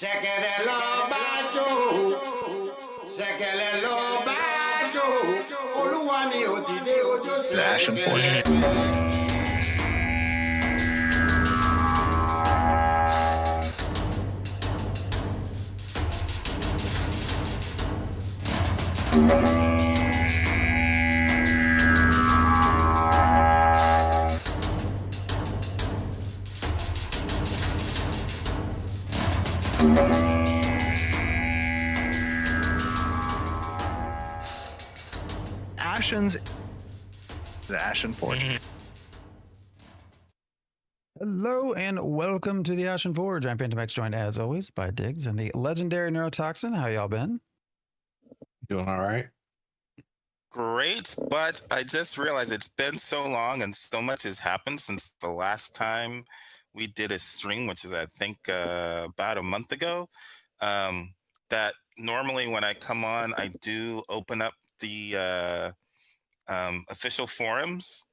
Ṣẹ̀kẹ̀rẹ̀ lọ bájò, ṣẹ̀kẹ̀rẹ̀ lọ bájò, olúwa mi ò dìde ojú The Ashen ṣẹ̀kẹ̀rẹ̀. Ashen's the Ashen Forge. Hello and welcome to the Ashen Forge. I'm Phantom X, joined as always by Diggs and the legendary Neurotoxin. How y'all been? Doing all right. Great, but I just realized it's been so long and so much has happened since the last time we did a stream, which is I think about a month ago, that normally when I come on, I do open up the official forums,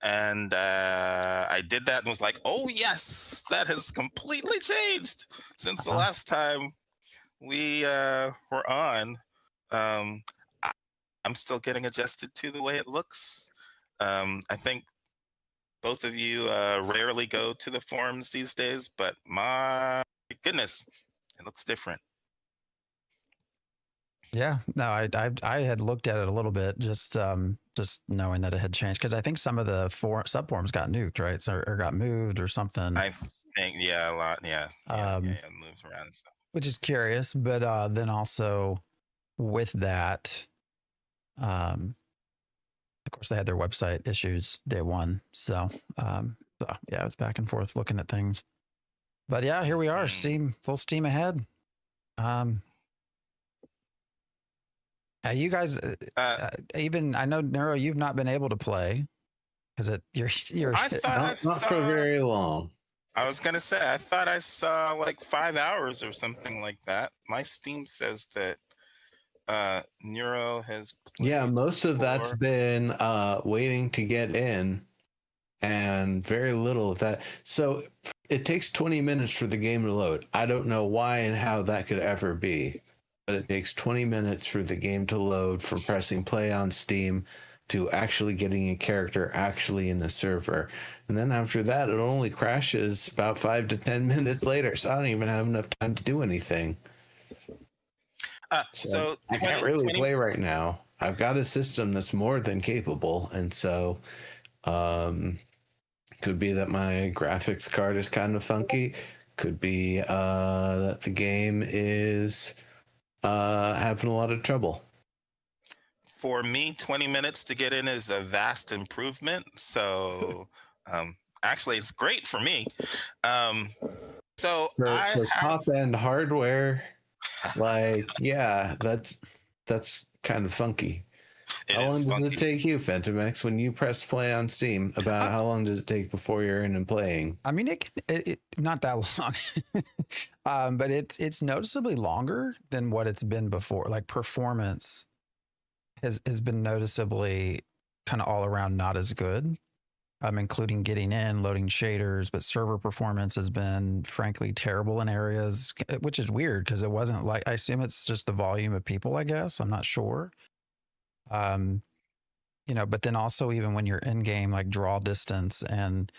and I did that and was like, oh yes, that has completely changed since the last time we were on. I'm still getting adjusted to the way it looks. I think both of you rarely go to the forums these days, but my goodness, it looks different. Yeah, no, I had looked at it a little bit, just knowing that it had changed, because I think some of the subforums got nuked, right? So, or got moved or something. I think, yeah, a lot, yeah, moves around and stuff. Which is curious, but then also with that, of course, they had their website issues day one. So, yeah, it's back and forth looking at things. But yeah, here we are, full steam ahead. You guys, even I know Neuro, you've not been able to play because you're. I thought Not for very long. I was gonna say I thought I saw like 5 hours or something like that. My Steam says that Neuro has played. Yeah, most of that's been waiting to get in, and very little of that. So it takes 20 minutes for the game to load. I don't know why and how that could ever be, but it takes 20 minutes for the game to load from pressing play on Steam to actually getting a character actually in the server. And then after that, it only crashes about 5 to 10 minutes later. So I don't even have enough time to do anything. So I can't really play right now. I've got a system that's more than capable. And so could be that my graphics card is kind of funky. Could be that the game is having a lot of trouble. For me, 20 minutes to get in is a vast improvement. So actually, it's great for me. So for top end hardware, like, yeah, that's kind of funky. How long does it take you, Phantom X, when you press play on Steam? About how long does it take before you're in and playing? I mean, it not that long, but it's noticeably longer than what it's been before. Like performance has been noticeably kind of all around not as good, including getting in, loading shaders, but server performance has been frankly terrible in areas, which is weird because it wasn't like, I assume it's just the volume of people, I guess. I'm not sure. But then also even when you're in game, like draw distance and,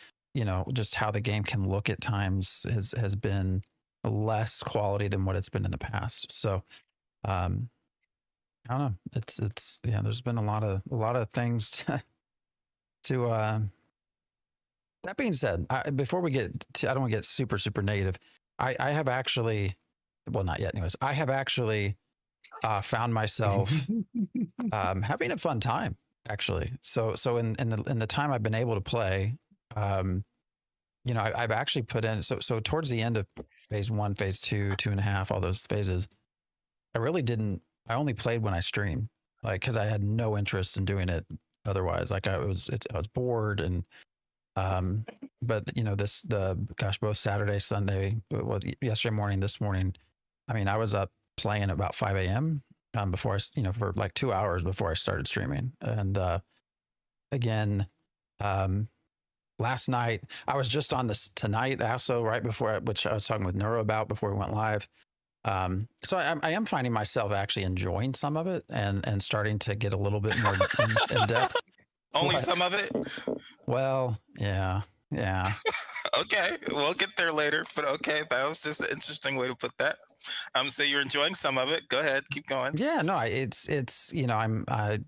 just how the game can look at times has been less quality than what it's been in the past. So, I don't know. It's there's been a lot of things to that being said, before we get to, I don't want to get super negative. I have actually, well, not yet anyways. I have actually found myself having a fun time actually. So in the time I've been able to play, I've actually put in, so towards the end of phase 1, phase 2, 2.5, all those phases, I only played when I streamed, like, cause I had no interest in doing it otherwise. Like I was bored and, but both Saturday, Sunday, well, yesterday morning, this morning, I mean, I was up playing about 5 a.m. Before I, for like 2 hours before I started streaming. And again, last night I was just on this tonight also right before, which I was talking with Neuro about before we went live. So I am finding myself actually enjoying some of it and starting to get a little bit more in depth. Only What? some of it? Well, yeah. Okay, we'll get there later. But okay, that was just an interesting way to put that. So you're enjoying some of it. Go ahead, keep going. Yeah, no, it's I'm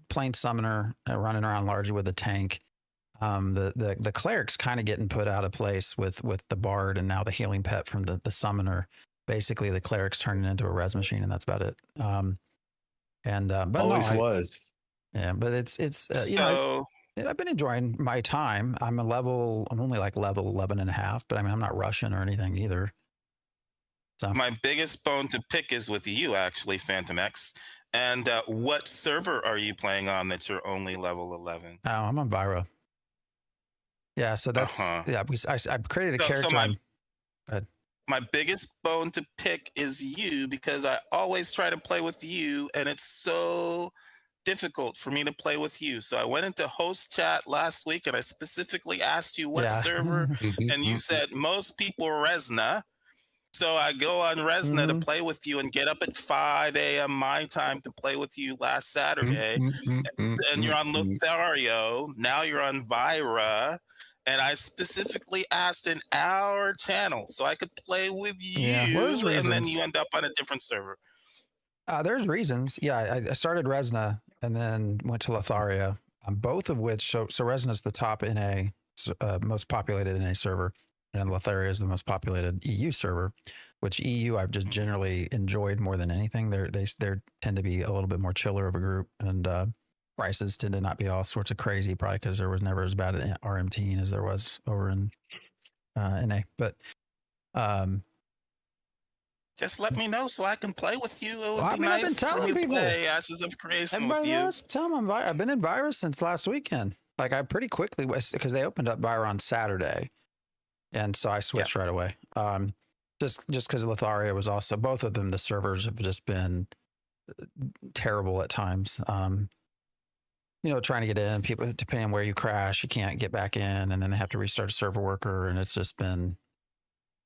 playing summoner, running around largely with a tank. The cleric's kind of getting put out of place with the bard and now the healing pet from the summoner. Basically, the cleric's turning into a res machine, and that's about it. But Always no, was. yeah, but it's So I've been enjoying my time. I'm only like level 11 and a half, but I mean, I'm not rushing or anything either. So my biggest bone to pick is with you, actually, Phantom X. And what server are you playing on that you're only level 11? oh, I'm on Vira. Yeah, so that's yeah. I created a character. So go ahead. my biggest bone to pick is you because I always try to play with you, and it's so difficult for me to play with you. So I went into host chat last week and I specifically asked you what Yeah. server, and you said most people Resna. So I go on Resna to play with you and get up at 5 a.m. my time to play with you last Saturday. And you're on Lothario. Now you're on Vira. And I specifically asked in our channel so I could play with you. Yeah, well, there's and then reasons. you end up on a different server. There's reasons. Yeah, I started Resna and then went to Lotharia, both of which. So Resna's the top NA, most populated NA server, and Lotharia is the most populated EU server. Which EU I've just generally enjoyed more than anything. They tend to be a little bit more chiller of a group, and prices tend to not be all sorts of crazy. Probably because there was never as bad an RMT as there was over in NA. But just let me know so I can play with you. It would be I've been nice for telling me to people. play Ashes of Creation with Everybody you. knows. Tell them I've been in Virus since last weekend. Like I pretty quickly, because they opened up Vira on Saturday, and so I switched right away. Just because Lotharia was also, both of them, the servers have just been terrible at times. Trying to get in, people, depending on where you crash, you can't get back in, and then they have to restart a server worker, and it's just been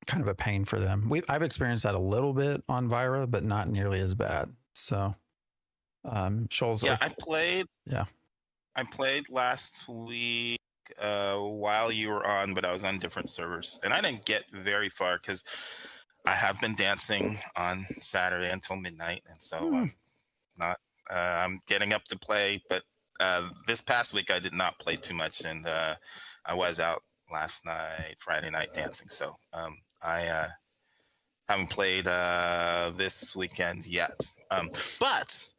kind of a pain for them. I've experienced that a little bit on Vira, but not nearly as bad. So, Shoals. Yeah, I played. Yeah, I played last week while you were on, but I was on different servers, and I didn't get very far because I have been dancing on Saturday until midnight, and so I'm not. I'm getting up to play, but this past week I did not play too much, and I was out last night, Friday night dancing. So I haven't played this weekend yet. But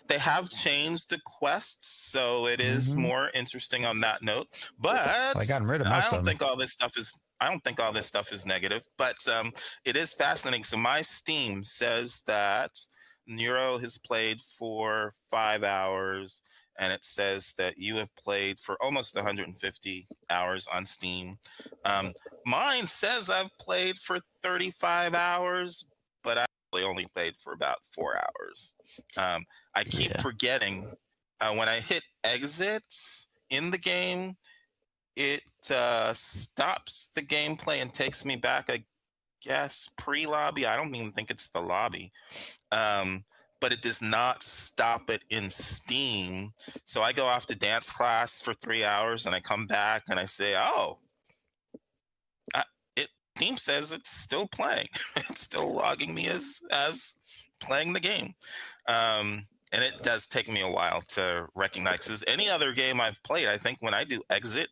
they have changed the quests, so it is more interesting on that note. But I got rid of most I don't of them. think all this stuff is. I don't think all this stuff is negative, but it is fascinating. So my Steam says that Nero has played for 5 hours, and it says that you have played for almost 150 hours on Steam. Mine says I've played for 35 hours, but I only played for about 4 hours. I keep forgetting when I hit exit in the game, it stops the gameplay and takes me back, I guess, pre-lobby. I don't even think it's the lobby. But it does not stop it in Steam. So I go off to dance class for 3 hours and I come back and I say, Steam says it's still playing. It's still logging me as playing the game. And it does take me a while to recognize. Because any other game I've played, I think when I do exit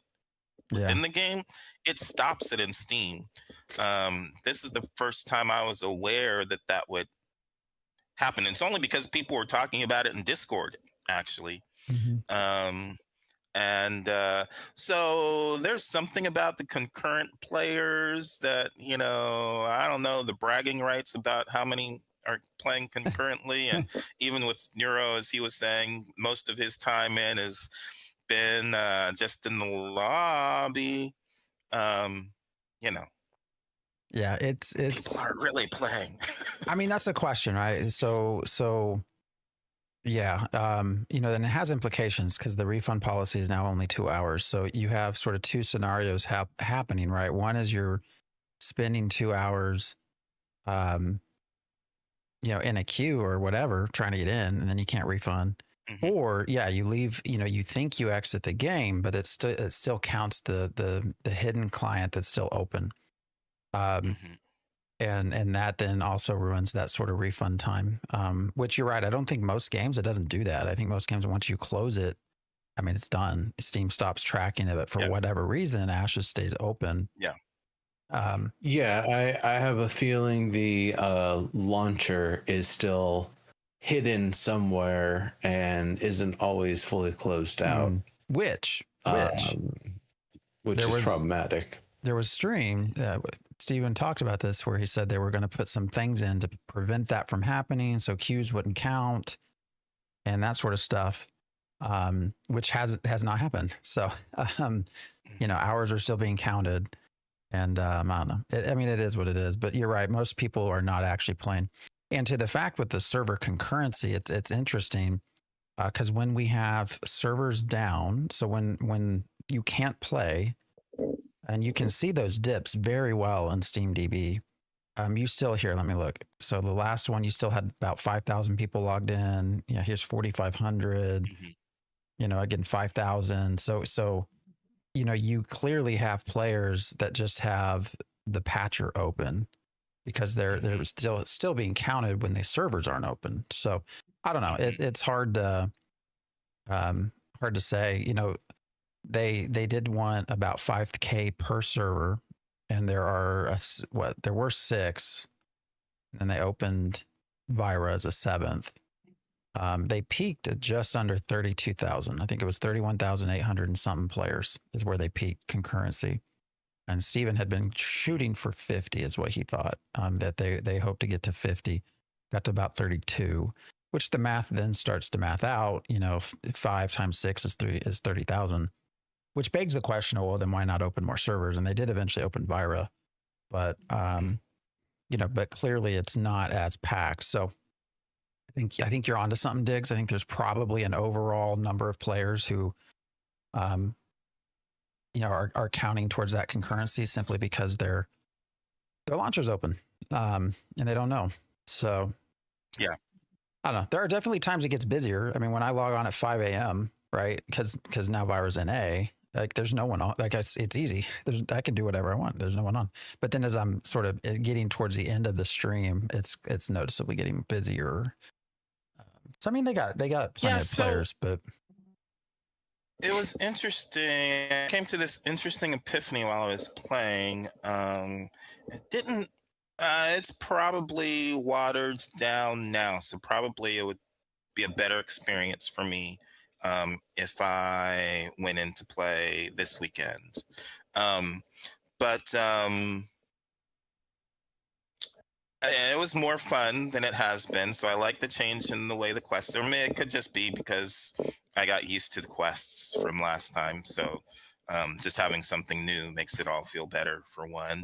in the game, it stops it in Steam. This is the first time I was aware that would happen. It's only because people were talking about it in Discord, actually. So there's something about the concurrent players that, I don't know, the bragging rights about how many are playing concurrently. And even with Nero, as he was saying, most of his time in has been just in the lobby. Yeah, it's people aren't really playing. I mean, that's a question, right? So yeah, then it has implications because the refund policy is now only 2 hours. So you have sort of two scenarios happening, right? One is you're spending 2 hours in a queue or whatever, trying to get in, and then you can't refund. Mhm. Or you leave, you think you exit the game, but it still counts the hidden client that's still open. Mhm. And that then also ruins that sort of refund time. Which you're right. I don't think most games it doesn't do that. I think most games, once you close it, I mean, it's done. Steam stops tracking it, but for Yeah. whatever reason, Ashes stays open. Yeah. Yeah, I have a feeling the launcher is still hidden somewhere and isn't always fully closed out, Which which there is was- problematic. there was stream. Steven talked about this where he said they were going to put some things in to prevent that from happening, so queues wouldn't count and that sort of stuff, which has not happened. So, hours are still being counted, and I don't know. It is what it is. But you're right. Most people are not actually playing. And to the fact with the server concurrency, it's interesting because when we have servers down, so when you can't play. And you can see those dips very well in SteamDB. You still here. Let me look. So the last one, you still had about 5,000 people logged in. Here's 4,500. Again 5,000. So you clearly have players that just have the patcher open because they're still being counted when the servers aren't open. So I don't know. It's hard to say. They did want about 5K per server, and there were 6, and then they opened Vira as a 7th. They peaked at just under 32,000. I think it was 31,800 and something players is where they peaked concurrency. And Steven had been shooting for 50 is what he thought, that they hoped to get to 50, got to about 32, which the math then starts to math out. 5 times 6 is 30,000. Which begs the question, well, then why not open more servers? And they did eventually open Vira, but but clearly it's not as packed. So I think you're onto something, Diggs. I think there's probably an overall number of players who, are counting towards that concurrency simply because their launcher's open, and they don't know. So Yeah, I don't know. There are definitely times it gets busier. I mean, when I log on at 5 a.m., right? Because now Vira's NA. Like there's no one on. Like it's easy. I can do whatever I want. There's no one on. But then as I'm sort of getting towards the end of the stream, it's noticeably getting busier. So I mean, they got plenty of players, but it was interesting. I came to this interesting epiphany while I was playing. It didn't. It's probably watered down now, so probably it would be a better experience for me if I went in to play this weekend. But it was more fun than it has been, so I like the change in the way the quests are. I mean, it could just be because I got used to the quests from last time, so just having something new makes it all feel better for one.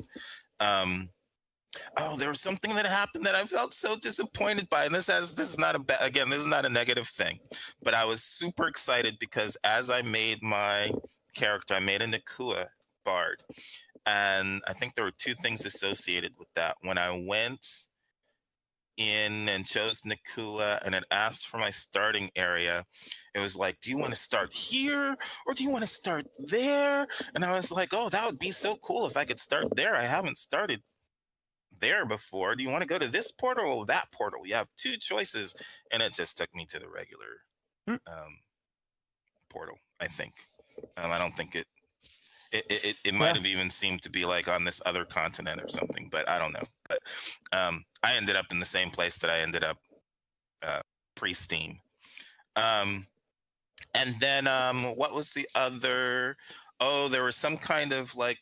There was something that happened that I felt so disappointed by, and this is not a negative thing, but I was super excited because as I made my character, I made a Nakua bard, and I think there were 2 things associated with that. When I went in and chose Nakua and it asked for my starting area, it was like, do you want to start here or do you want to start there? And I was like, oh, that would be so cool if I could start there. I haven't started there before. Do you want to go to this portal or that portal? You have 2 choices, and it just took me to the regular portal. I think I don't think it might have even seemed to be like on this other continent or something, but I don't know. But I ended up in the same place that I ended up pre-Steam. And then what was the other? Oh, there was some kind of like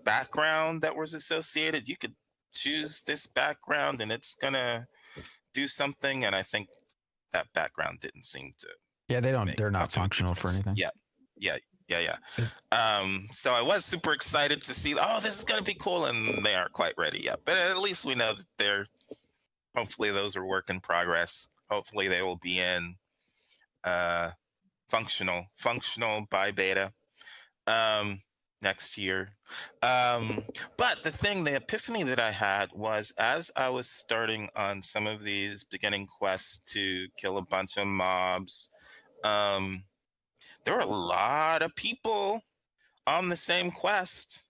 background that was associated. You could choose this background and it's gonna do something, and I think that background didn't seem to they're not functional for anything. Yeah. So I was super excited to see, this is gonna be cool, and they aren't quite ready yet, but at least we know that hopefully those are work in progress. Hopefully they will be in functional by beta. next year. But the epiphany that I had was as I was starting on some of these beginning quests to kill a bunch of mobs, um, there were a lot of people on the same quest.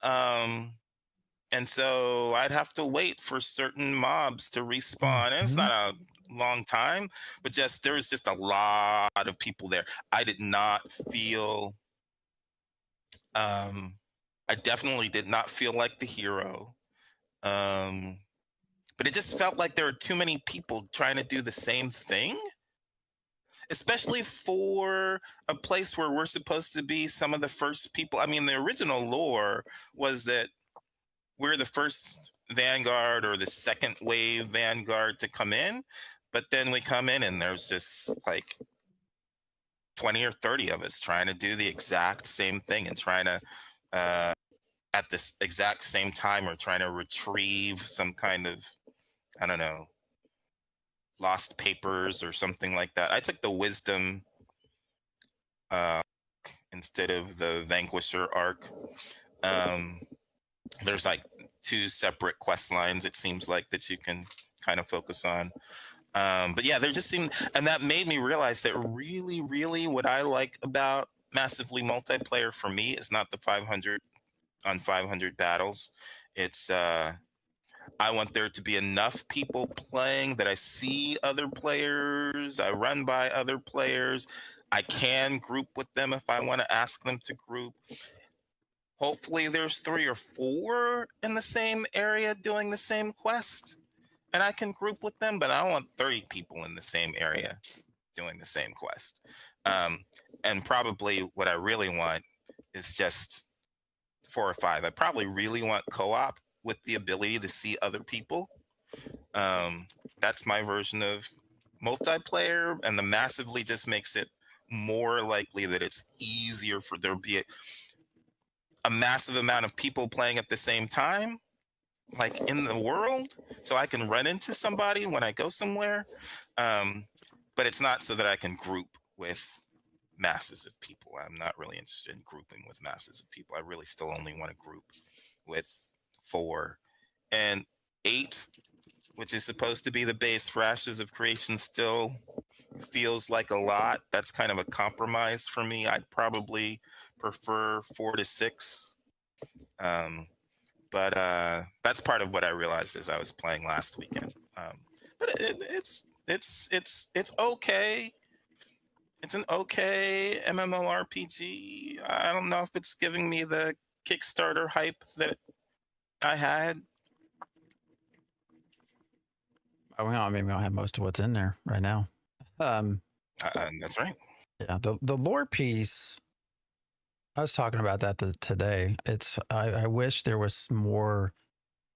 Um, and so I'd have to wait for certain mobs to respawn. And it's Mhm. not a long time, but just there was just a lot of people there. I did not feel I definitely did not feel like the hero. Um, but it just felt like there were too many people trying to do the same thing, especially for a place where we're supposed to be some of the first people. I mean, the original lore was that we're the first vanguard or the second wave vanguard to come in, but then we come in and there's just like 20 or 30 of us trying to do the exact same thing and trying to at this exact same time or trying to retrieve some kind of, I don't know, lost papers or something like that. I took the wisdom uh, instead of the vanquisher arc. Um, there's like two separate quest lines, it seems like, that you can kind of focus on. But yeah, there just seemed, and that made me realize that really, really what I like about massively multiplayer for me is not the 500 on 500 battles. It's I want there to be enough people playing that I see other players, I run by other players, I can group with them if I want to ask them to group. Hopefully there's 3 or 4 in the same area doing the same quest and I can group with them, but I don't want 30 people in the same area doing the same quest. Um, and probably what I really want is just 4 or 5. I probably really want co-op with the ability to see other people. That's my version of multiplayer, and the massively just makes it more likely that it's easier for there to be a massive amount of people playing at the same time, like in the world, so I can run into somebody when I go somewhere. But it's not so that I can group with masses of people. I'm not really interested in grouping with masses of people. I really still only want to group with 4 and 8, which is supposed to be the base for Ashes of Creation, still feels like a lot. That's kind of a compromise for me. I'd probably prefer 4 to 6. But that's part of what I realized as I was playing last weekend. But it's okay. It's an okay MMORPG. I don't know if it's giving me the Kickstarter hype that I had. I mean, we don't have most of what's in there right now. That's right. Yeah, the lore piece. I was talking about that today. I wish there was more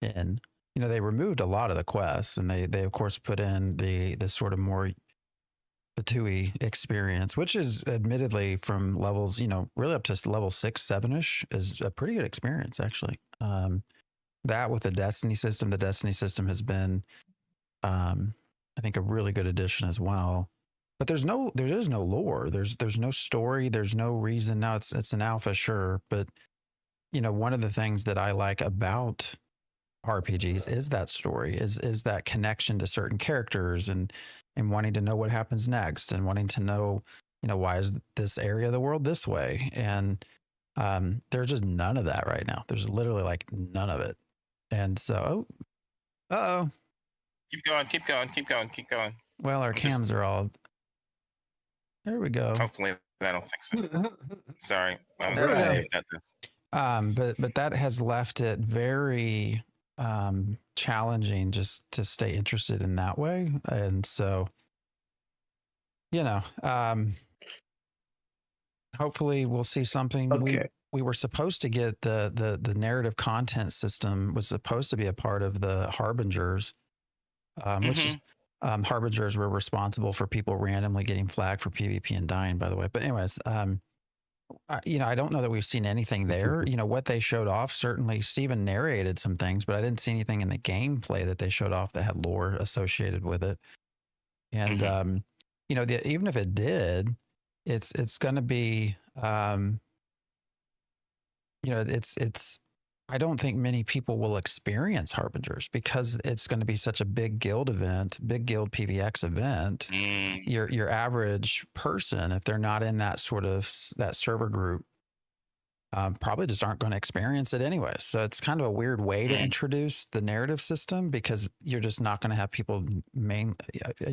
in. You know, they removed a lot of the quests, and they of course put in the sort of more the 2E experience, which is admittedly from levels, you know, really up to level 6, 7-ish is a pretty good experience actually. That with the Destiny system has been, I think, a really good addition as well. But there is no lore. There's no story. There's no reason. Now it's an alpha, sure, but you know, one of the things that I like about RPGs is that story, is that connection to certain characters and wanting to know what happens next and wanting to know, you know, why is this area of the world this way? And there's just none of that right now. There's literally like none of it. And so, oh, Keep going, keep going, keep going, keep going. well, our cams are all. There we go. Hopefully that'll fix it. Sorry, I was There we going to go. save that. This. But that has left it very challenging just to stay interested in that way. And so, you know, hopefully we'll see something. Okay. We were supposed to get the narrative content system was supposed to be a part of the Harbingers, which is Harbingers were responsible for people randomly getting flagged for PvP and dying, by the way. But anyways, you know, I don't know that we've seen anything there. You know, what they showed off, certainly Steven narrated some things, but I didn't see anything in the gameplay that they showed off that had lore associated with it. And, you know, even if it did, it's going to be, it's I don't think many people will experience Harbingers because it's going to be such a big guild PVX event. Mm. Your average person, if they're not in that sort of that server group, probably just aren't going to experience it anyway. So it's kind of a weird way to introduce the narrative system because you're just not going to have people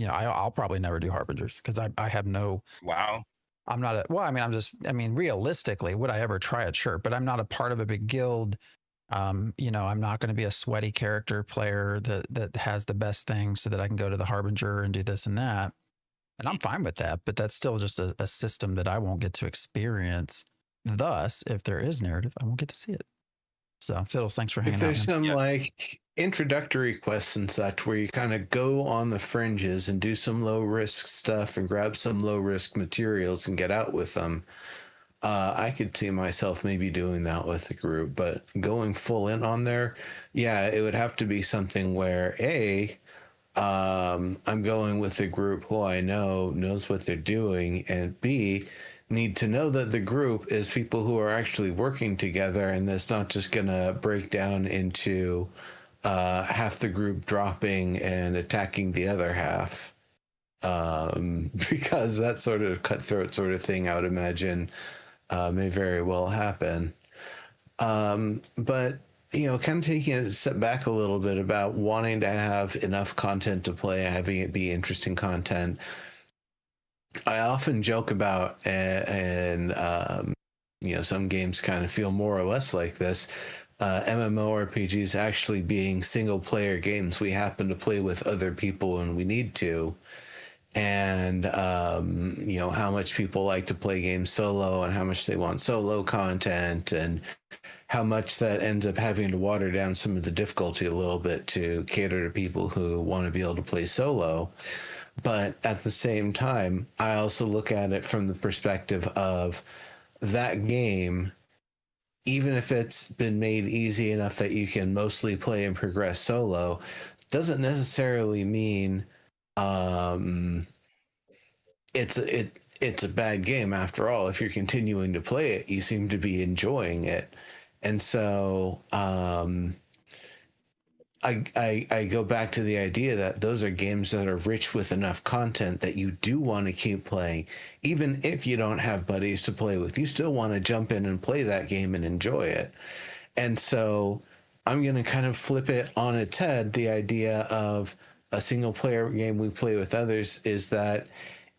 I'll probably never do Harbingers because I have no. Wow. I'm not realistically, would I ever try it? Sure. But I'm not a part of a big guild. I'm not going to be a sweaty character player that has the best things so that I can go to the Harbinger and do this and that. And I'm fine with that, but that's still just a system that I won't get to experience. Thus, if there is narrative, I won't get to see it. So, Fiddles, thanks for hanging out. If there's some like introductory quests and such where you kind of go on the fringes and do some low risk stuff and grab some low risk materials and get out with them, I could see myself maybe doing that with the group, but going full in on there, yeah, it would have to be something where I'm going with a group who I know knows what they're doing, and B, need to know that the group is people who are actually working together, and that's not just gonna break down into half the group dropping and attacking the other half, because that sort of cutthroat sort of thing, I would imagine, may very well happen. But kind of taking a step back a little bit about wanting to have enough content to play, having it be interesting content. I often joke about, and some games kind of feel more or less like this. MMORPGs actually being single player games we happen to play with other people when we need to. And how much people like to play games solo and how much they want solo content, and how much that ends up having to water down some of the difficulty a little bit to cater to people who want to be able to play solo. But at the same time, I also look at it from the perspective of that game, even if it's been made easy enough that you can mostly play and progress solo, doesn't necessarily mean it's a bad game. After all, if you're continuing to play it, you seem to be enjoying it. And so I go back to the idea that those are games that are rich with enough content that you do want to keep playing. Even if you don't have buddies to play with, you still want to jump in and play that game and enjoy it. And so I'm going to kind of flip it on its head. The idea of a single player game we play with others is that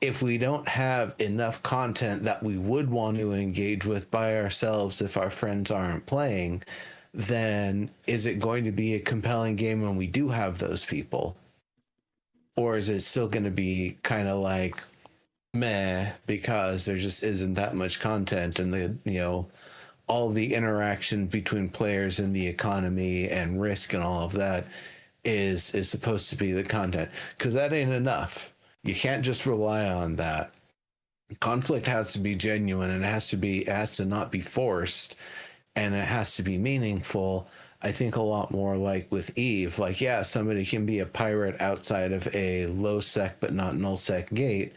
if we don't have enough content that we would want to engage with by ourselves if our friends aren't playing, then is it going to be a compelling game when we do have those people? Or is it still going to be kind of like meh because there just isn't that much content, and all the interaction between players and the economy and risk and all of that is supposed to be the content? Because that ain't enough. You can't just rely on that. Conflict has to be genuine, and it has to not be forced, and it has to be meaningful. I think a lot more like with Eve, like, yeah, somebody can be a pirate outside of a low sec but not null sec gate,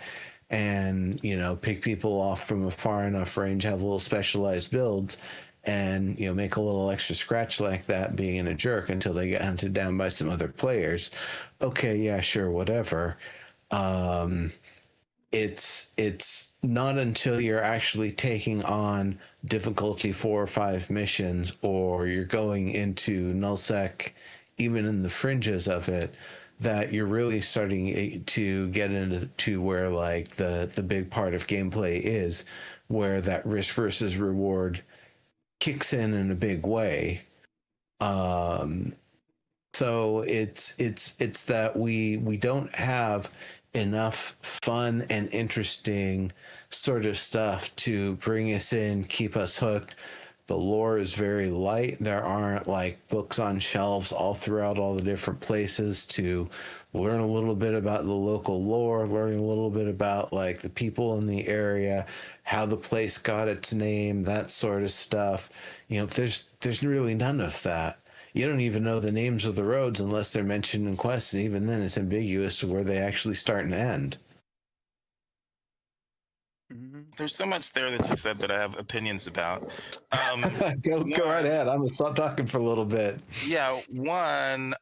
and pick people off from a far enough range, have little specialized builds, and make a little extra scratch like that, being a jerk until they get hunted down by some other players. Okay, yeah, sure, whatever. It's not until you're actually taking on difficulty 4 or 5 missions, or you're going into nullsec, even in the fringes of it, that you're really starting to get into where like the big part of gameplay is, where that risk versus reward kicks in a big way. So it's that we don't have enough fun and interesting sort of stuff to bring us in, keep us hooked. The lore is very light. There aren't like books on shelves all throughout all the different places to learn a little bit about the local lore, learning a little bit about like the people in the area, how the place got its name, that sort of stuff. There's really none of that. You don't even know the names of the roads unless they're mentioned in quests, and even then it's ambiguous to where they actually start and end. There's so much there that you said that I have opinions about. Go right ahead. I'm gonna stop talking for a little bit. Yeah, one,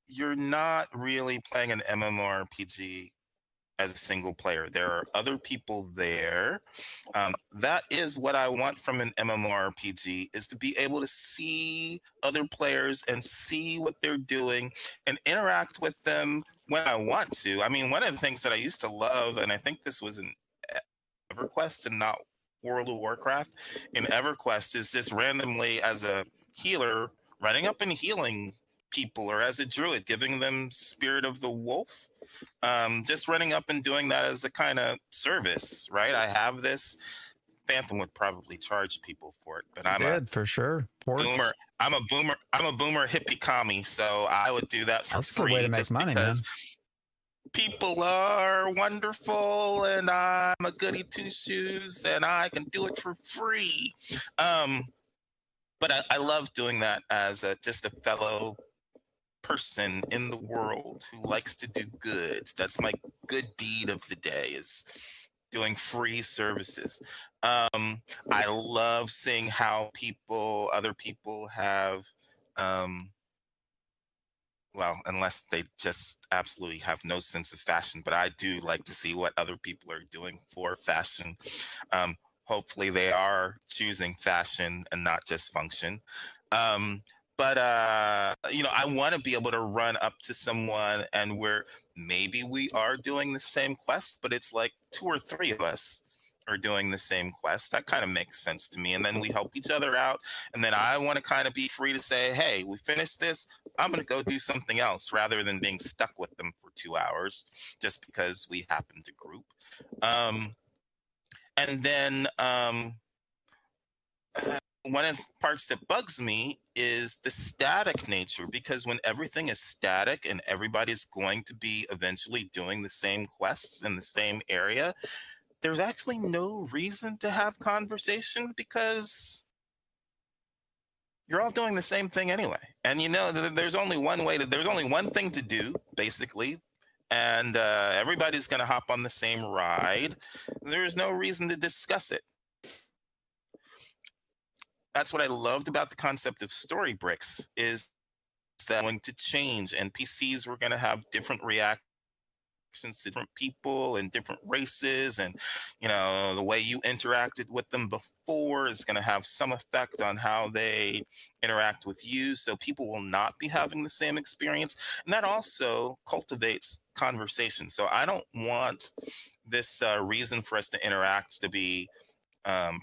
you're not really playing an MMORPG as a single player. There are other people there. That is what I want from an MMORPG, is to be able to see other players and see what they're doing and interact with them when I want to. I mean, one of the things that I used to love, and I think this was in EverQuest and not World of Warcraft, in EverQuest is just randomly as a healer running up and healing people, or as a druid giving them Spirit of the Wolf, just running up and doing that as a kind of service, right? I have this. Phantom would probably charge people for it, but I'm a for sure. Ports. boomer. I'm a boomer hippie commie, so I would do that for That's a free. good way to make just money, because man. people are wonderful, and I'm a goody two shoes, and I can do it for free. But I love doing that as just a fellow person in the world who likes to do good. That's my good deed of the day, is doing free services. I love seeing how other people have, well, unless they just absolutely have no sense of fashion, but I do like to see what other people are doing for fashion. Hopefully they are choosing fashion and not just function. But I want to be able to run up to someone and where maybe we are doing the same quest, but it's like 2 or 3 of us are doing the same quest. That kind of makes sense to me. And then we help each other out. And then I want to kind of be free to say, hey, we finished this. I'm going to go do something else, rather than being stuck with them for 2 hours just because we happen to group. And then one of the parts that bugs me is the static nature, because when everything is static and everybody's going to be eventually doing the same quests in the same area, there's actually no reason to have conversation, because you're all doing the same thing anyway. And there's only one thing to do, basically. And everybody's going to hop on the same ride. There's no reason to discuss it. That's what I loved about the concept of story bricks, is that going to change. NPCs were going to have different reactions to different people and different races, and the way you interacted with them before is going to have some effect on how they interact with you. So people will not be having the same experience, and that also cultivates conversation. So I don't want this reason for us to interact to be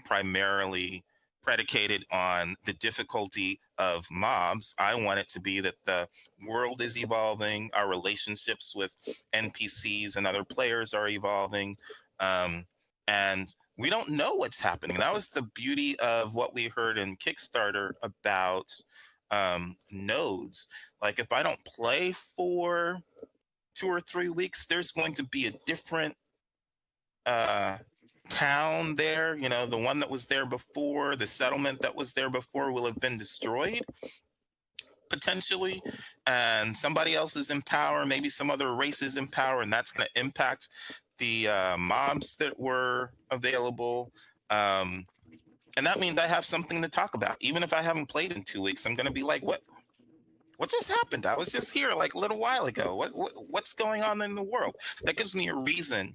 primarily predicated on the difficulty of mobs. I want it to be that the world is evolving, our relationships with NPCs and other players are evolving, and we don't know what's happening. That was the beauty of what we heard in Kickstarter about nodes. Like, if I don't play for 2 or 3 weeks, there's going to be a different town there. The one that was there before, the settlement that was there before, will have been destroyed potentially, and somebody else is in power, maybe some other race is in power, and that's going to impact the mobs that were available. And that means I have something to talk about. Even if I haven't played in 2 weeks, I'm going to be like, what just happened? I was just here like a little while ago. What's going on in the world? That gives me a reason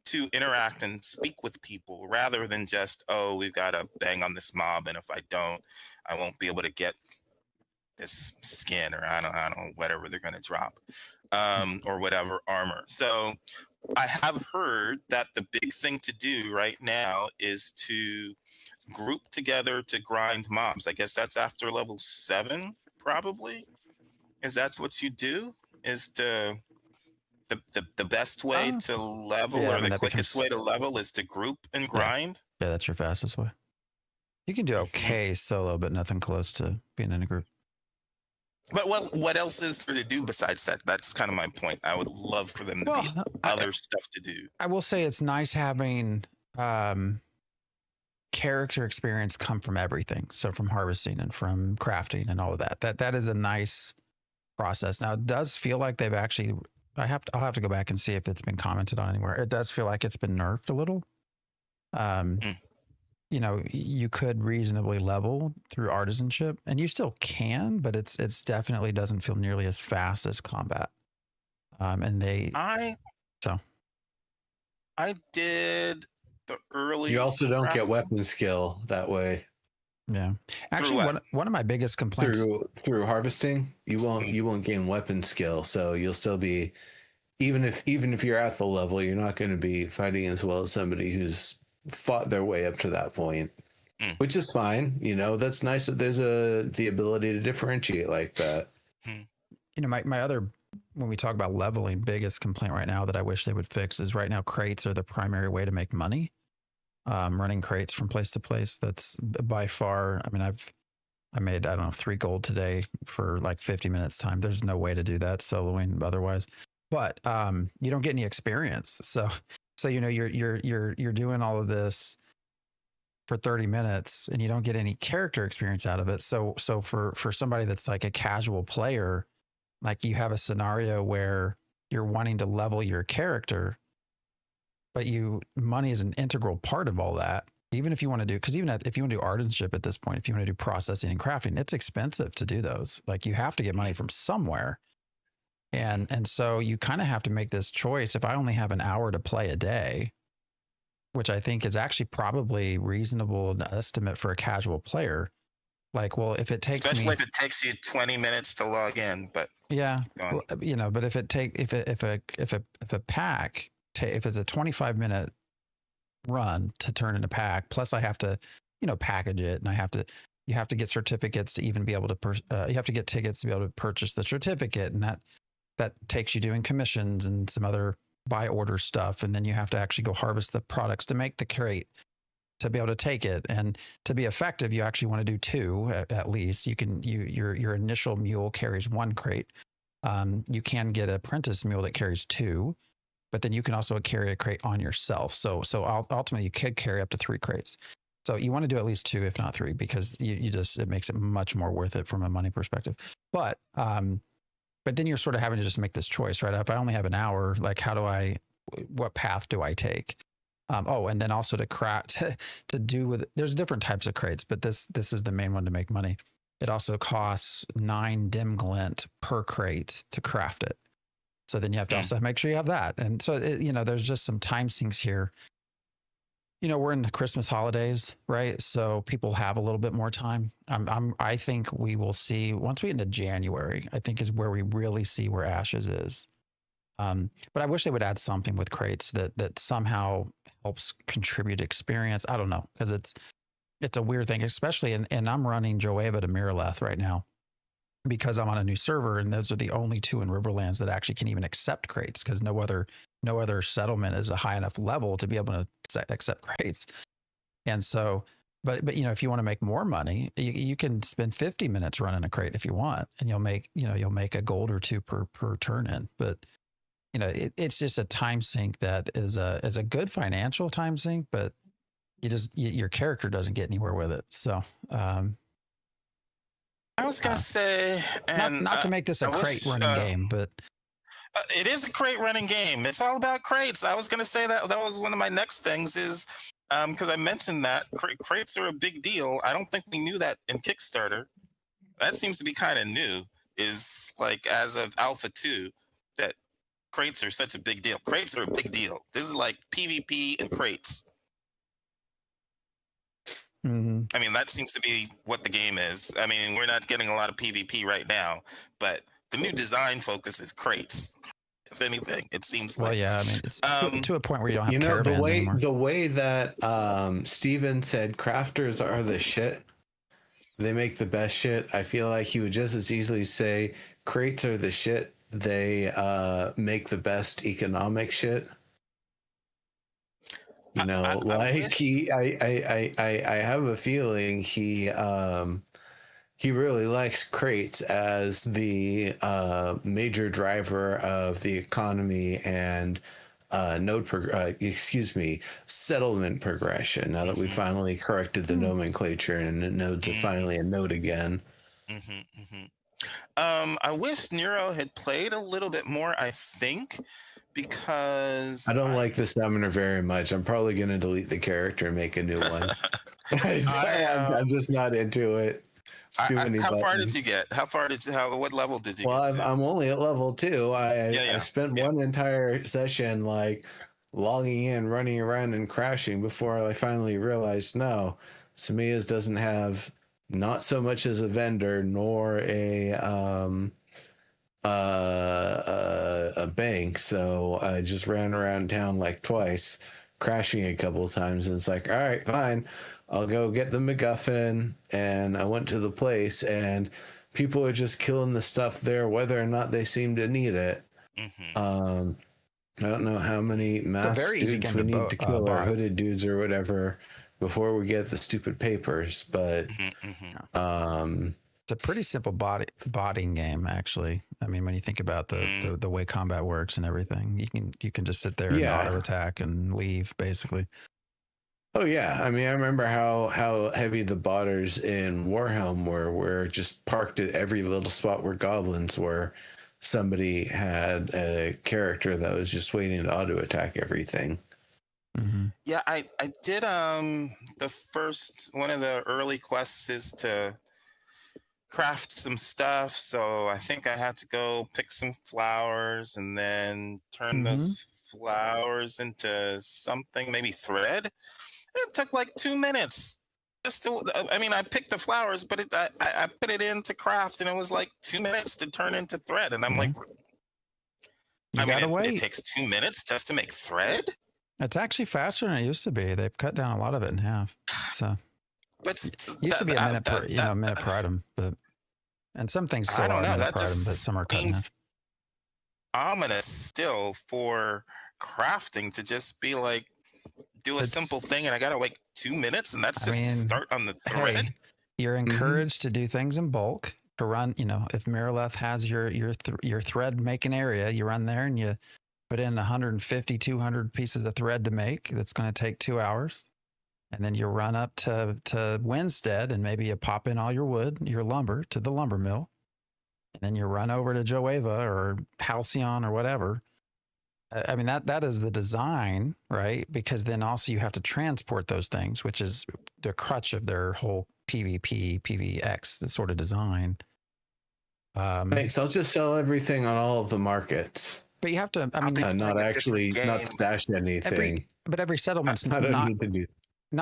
to interact and speak with people, rather than just, we've got to bang on this mob, and if I don't, I won't be able to get this skin, or I don't know, whatever they're going to drop, or whatever armor. So I have heard that the big thing to do right now is to group together to grind mobs. I guess that's after level 7, probably. Is that's what you do? Is to the best way to level, or the quickest way to level, is to group and grind? Yeah, that's your fastest way. You can do okay solo, but nothing close to being in a group. But what else is there to do besides that? That's kind of my point. I would love for them to be other stuff to do. I will say it's nice having character experience come from everything. So from harvesting and from crafting and all of that. That is a nice process. Now, it does feel like they've actually... I'll have to go back and see if it's been commented on anywhere. It does feel like it's been nerfed a little Mm. You know, you could reasonably level through artisanship, and you still can, but it's definitely doesn't feel nearly as fast as combat. And they I so did the early You also don't get crafting weapon skill that way. yeah. through Actually, what? one of my biggest complaints Through harvesting, you won't gain weapon skill, so you'll still be even if you're at the level, you're not going to be fighting as well as somebody who's fought their way up to that point, Mm. which is fine. You know, that's nice that there's the ability to differentiate like that. Mm. you know, my other, when we talk about leveling, biggest complaint right now that I wish they would fix is right now crates are the primary way to make money. Running crates from place to place. That's by far. I mean, I made, I don't know, 3 gold today for like 50 minutes time. There's no way to do that soloing otherwise. But you don't get any experience. So you know, you're doing all of this for 30 minutes and you don't get any character experience out of it. So for somebody that's like a casual player, like you have a scenario where you're wanting to level your character, but money is an integral part of all that. Even if you want to do, because even if you want to do artisanship at this point, if you want to do processing and crafting, it's expensive to do those. Like you have to get money from somewhere. And so you kind of have to make this choice. If I only have an hour to play a day, which I think is actually probably reasonable estimate for a casual player, like, well, if it takes Especially if it takes you 20 minutes to log in, but yeah, keep going. well, you know, but if a pack, if it's a 25-minute run to turn in a pack, plus I have to, you know, package it, and you have to get certificates to even be able to, you have to get tickets to be able to purchase the certificate, and that takes you doing commissions and some other buy order stuff, and then you have to actually go harvest the products to make the crate to be able to take it. And to be effective, you actually want to do 2 at least. Your initial mule carries 1 crate. You can get an apprentice mule that carries 2, but then you can also carry a crate on yourself. So ultimately you could carry up to 3 crates. So you want to do at least 2, if not 3, because it makes it much more worth it from a money perspective. But then you're sort of having to just make this choice, right? If I only have an hour, like what path do I take? And then also to do with, there's different types of crates, but this is the main one to make money. It also costs 9 dim glint per crate to craft it. So then you have to also make sure you have that. And so, you know, there's just some time sinks here. You know, we're in the Christmas holidays, right? So people have a little bit more time. I think we will see, once we get into January, I think is where we really see where Ashes is. But I wish they would add something with crates that somehow helps contribute experience. I don't know, because it's a weird thing, especially, and I'm running Joeva to Miraleth right now because I'm on a new server, and those are the only 2 in Riverlands that actually can even accept crates, because no other settlement is a high enough level to be able to accept crates. And so, but you know, if you want to make more money, you can spend 50 minutes running a crate if you want, and you'll make a gold or 2 per turn in. But you know, it's just a time sink that is a good financial time sink, but your character doesn't get anywhere with it. So I was gonna say, and not to make this a crate running game, but it is a crate running game. It's all about crates. I was gonna say that was one of my next things is because I mentioned that crates are a big deal. I don't think we knew that in Kickstarter. That seems to be kind of new. Is like as of Alpha 2 that crates are such a big deal. Crates are a big deal. This is like PvP and crates. mm-hmm. I mean, that seems to be what the game is. I mean, we're not getting a lot of PvP right now, but the new design focus is crates. If anything, it seems like. Well, yeah, I mean, it's to a point where you don't have You know, caravans anymore. the way that Steven said crafters are the shit. They make the best shit. I feel like he would just as easily say crates are the shit. They make the best economic shit. You know, I have a feeling he really likes crates as the major driver of the economy and settlement progression. Now that we finally corrected the nomenclature and nodes are finally a node again. I wish Nero had played a little bit more, I think, because I don't like the summoner very much. I'm probably going to delete the character and make a new one. I'm just not into it. It's too many how far did buttons. you get? What level did you Well, get to? I'm only at level 2. I spent yeah. one entire session like logging in, running around, and crashing before I finally realized no, Samia's doesn't have not so much as a vendor nor a bank. So I just ran around town like twice, crashing a couple of times, and it's like, all right, fine, I'll go get the MacGuffin. And I went to the place, and people are just killing the stuff there, whether or not they seem to need it. Mm-hmm. I don't know how many masked very easy dudes game we to need to kill, or bot. hooded dudes or whatever, before we get the stupid papers. But it's a pretty simple botting game, actually. I mean, when you think about the way combat works and everything, you can just sit there and auto attack and leave, basically. Oh yeah, I mean, I remember how heavy the botters in Warhelm were just parked at every little spot where goblins were. Somebody had a character that was just waiting to auto attack everything. Mm-hmm. Yeah, I did the first one of the early quests is to craft some stuff, so I think I had to go pick some flowers and then turn those flowers into something, maybe thread. It took like 2 minutes. I picked the flowers, but I put it into craft, and it was like 2 minutes to turn into thread. And I'm like, it takes 2 minutes just to make thread? It's actually faster than it used to be. They've cut down a lot of it in half. So, but it used to be a minute per item, and some things still are a minute per item, but some are cut in half. Ominous still for crafting to just be like, do a simple thing, and I gotta wait 2 minutes, and that's just to start on the thread. Hey, you're encouraged to do things in bulk. To run, if Miraleth has your thread making area, you run there and you put in 150, 200 pieces of thread to make. That's going to take 2 hours, and then you run up to Winstead, and maybe you pop in all your wood, your lumber to the lumber mill, and then you run over to Joeva or Halcyon or whatever. I mean, that is the design, right? Because then also you have to transport those things, which is the crutch of their whole PvP, PvX sort of design. Thanks. I'll just sell everything on all of the markets. But you have to, not stash anything. But every settlement's not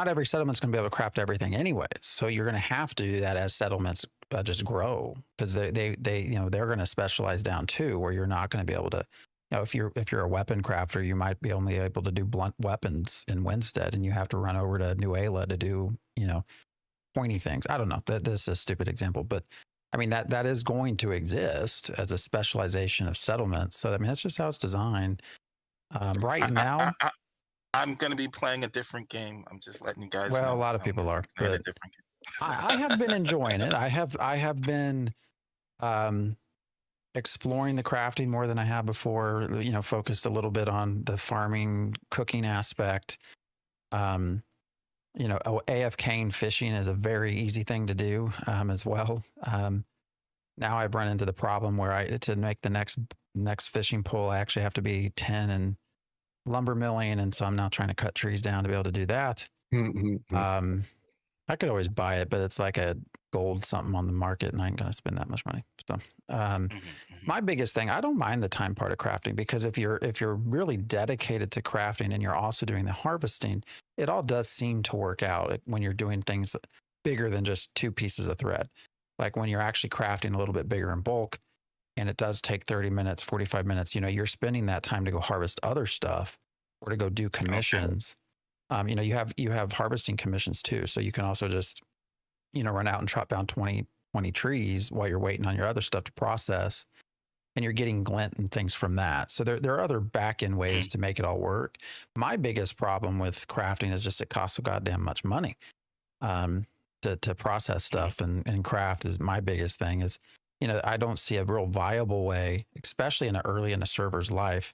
every settlement's going to be able to craft everything anyway. So you're going to have to do that as settlements just grow, because they're going to specialize down too, where you're not going to be able to. If you're a weapon crafter, you might be only able to do blunt weapons in Winstead, and you have to run over to New Ayla to do, pointy things. I don't know. This is a stupid example, but I mean that is going to exist as a specialization of settlements. So I mean that's just how it's designed. Right now, I'm going to be playing a different game. I'm just letting you guys know. Well, a lot of people are, but I have been enjoying it. I have been exploring the crafting more than I have before, focused a little bit on the farming, cooking aspect. AFK and fishing is a very easy thing to do as well. Now I've run into the problem where to make the next fishing pole, I actually have to be 10 and lumber milling. And so I'm now trying to cut trees down to be able to do that. I could always buy it, but it's like a gold something on the market, and I ain't going to spend that much money. So, my biggest thing, I don't mind the time part of crafting, because if you're really dedicated to crafting and you're also doing the harvesting, it all does seem to work out when you're doing things bigger than just 2 pieces of thread. Like when you're actually crafting a little bit bigger in bulk, and it does take 30 minutes, 45 minutes, you're spending that time to go harvest other stuff or to go do commissions. You have harvesting commissions too. So you can also just, run out and chop down 20 trees while you're waiting on your other stuff to process, and you're getting glint and things from that. So there are other back end ways to make it all work. My biggest problem with crafting is just it costs so goddamn much money to process stuff and craft is my biggest thing is, I don't see a real viable way, especially early in a server's life.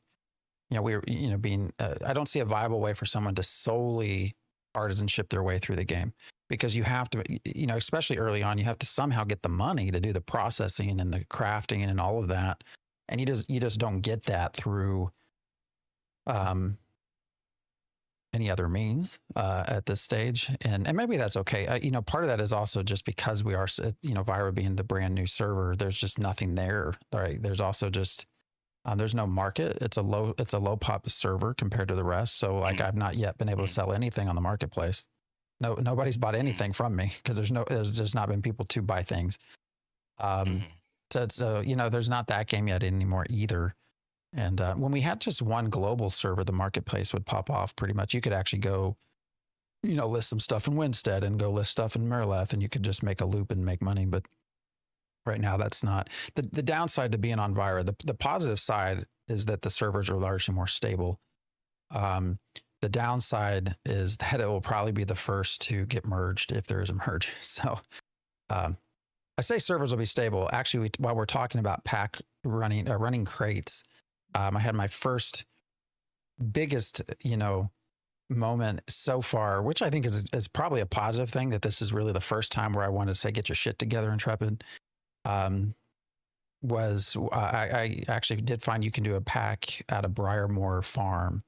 I don't see a viable way for someone to solely artisanship their way through the game, because you have to, especially early on, you have to somehow get the money to do the processing and the crafting and all of that. And you just don't get that through any other means at this stage, and maybe that's okay. Part of that is also just because we are, Vira being the brand new server, there's just nothing there, right? There's also just there's no market. It's a low pop server compared to the rest. So like I've not yet been able to sell anything on the marketplace. Nobody's bought anything from me because there's just not been people to buy things. So there's not that game yet anymore either. And when we had just one global server, the marketplace would pop off pretty much. You could actually go, list some stuff in Winstead and go list stuff in Merleth, and you could just make a loop and make money. But right now, that's not the downside to being on Vira. The positive side is that the servers are largely more stable. The downside is that it will probably be the first to get merged if there is a merge. So I say servers will be stable. Actually, while we're talking about pack running crates, I had my first biggest, moment so far, which I think is probably a positive thing, that this is really the first time where I wanted to say, get your shit together, Intrepid. Was I actually did find you can do a pack at a Briarmore farm,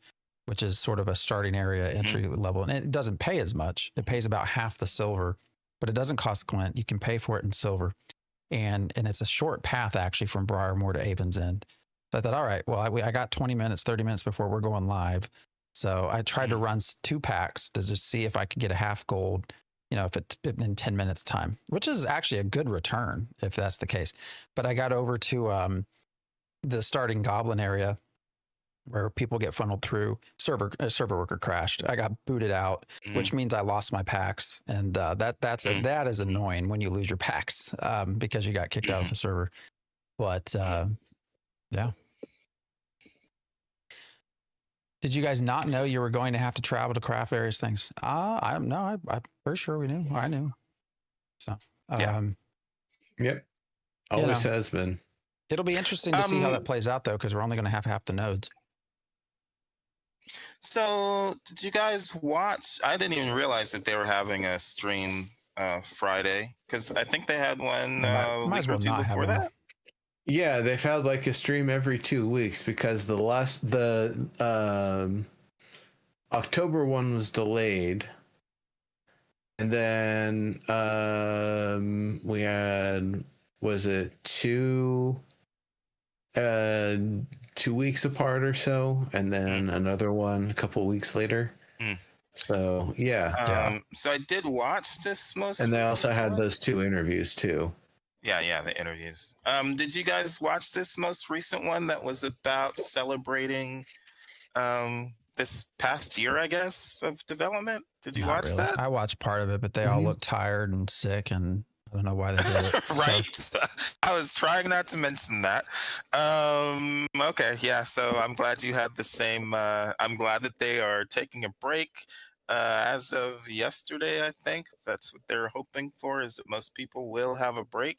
which is sort of a starting area entry level. And it doesn't pay as much. It pays about half the silver, but it doesn't cost glint. You can pay for it in silver. And it's a short path actually from Briarmore to Avon's End. So I thought, all right, well, I got 20 minutes, 30 minutes before we're going live. So I tried to run 2 packs to just see if I could get a half gold, if it in 10 minutes time, which is actually a good return if that's the case. But I got over to the starting goblin area where people get funneled through. Server worker crashed. I got booted out, which means I lost my packs. And that is annoying when you lose your packs because you got kicked out of the server. But yeah. Did you guys not know you were going to have to travel to craft various things? I'm pretty sure we knew. I knew. So, Yep. Always has been. It'll be interesting to see how that plays out, though, because we're only going to have half the nodes. So, did you guys watch? I didn't even realize that they were having a stream Friday, because I think they had one week or two before that. Yeah, they've had like a stream every 2 weeks because the October one was delayed. And then we had, was it 2 weeks apart or so, and then another one a couple weeks later. So yeah. So I did watch this most, and they also had those 2 interviews too. Yeah, the interviews. Did you guys watch this most recent one that was about celebrating this past year, I guess, of development? Did you watch that? I watched part of it, but they all looked tired and sick, and I don't know why they did it. Right. So. I was trying not to mention that. Okay, yeah. So I'm glad you had the same. I'm glad that they are taking a break. As of yesterday, I think that's what they're hoping for, is that most people will have a break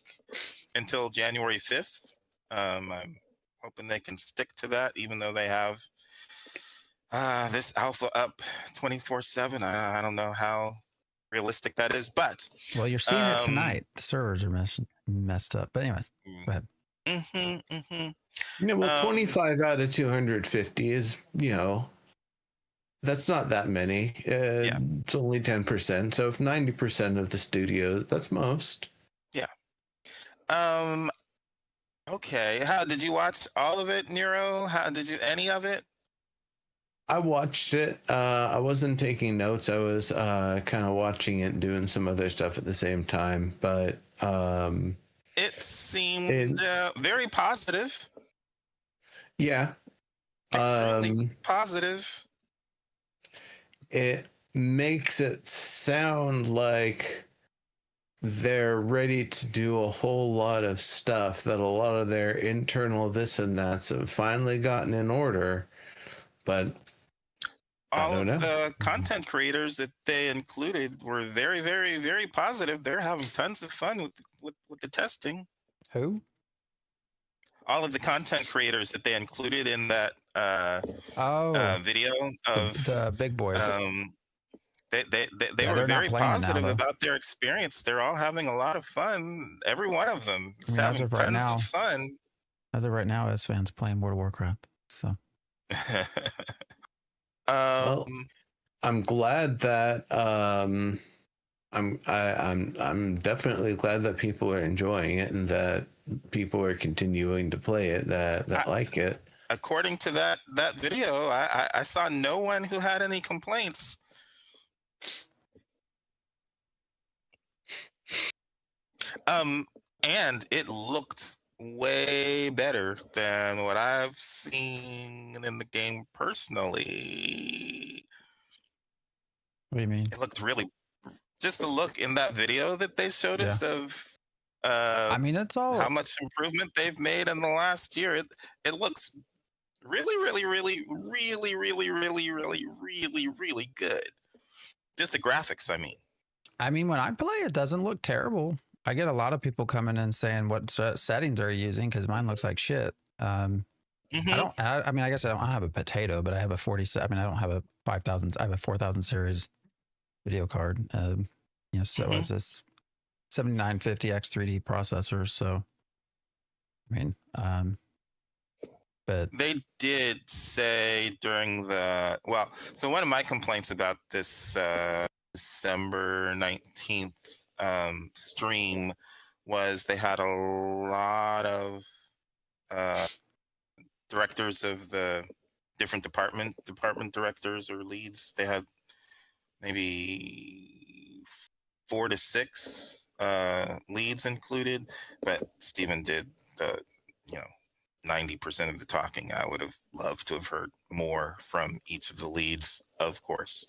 until January 5th. I'm hoping they can stick to that, even though they have this alpha up 24/7. I don't know how realistic that is, but well, you're seeing it tonight. The servers are messed up. But anyways, go ahead. Well, 25 out of 250 is, that's not that many. It's only 10%. So if 90% of the studios, that's most. Yeah. Okay. How did you watch all of it, Nero? How did you any of it? I watched it. I wasn't taking notes. I was kind of watching it and doing some other stuff at the same time. But it seemed very positive. Yeah. Extremely positive. It makes it sound like they're ready to do a whole lot of stuff, that a lot of their internal this and that's have finally gotten in order. But all of the content creators that they included were very, very, very positive. They're having tons of fun with the testing. Who? All of the content creators that they included in that video of the big boys. They were very positive about their experience. They're all having a lot of fun. Every one of them is having tons of fun. As of right now, S-Fan's playing World of Warcraft. So Well, I'm glad that I'm definitely glad that people are enjoying it and that people are continuing to play it that like it. According to that video, I saw no one who had any complaints. And it looked way better than what I've seen in the game personally. What do you mean? It looked really, just the look in that video that they showed us of I mean, it's all how much improvement they've made in the last year. It looks really good. Just the graphics, I mean. I mean, when I play, it doesn't look terrible. I get a lot of people coming in saying what settings are you using because mine looks like shit. I don't. I mean, I guess I don't have a potato, but I have a 47. I mean, I don't have a 5000. I have a 4000 series video card. You know, so it's this 7950 X3D processor. So, I mean, but they did say during the so one of my complaints about this December 19th stream was they had a lot of directors of the different department directors or leads. They had maybe 4 to 6 leads included, but Stephen did the 90% of the talking. I would have loved to have heard more from each of the leads, of course,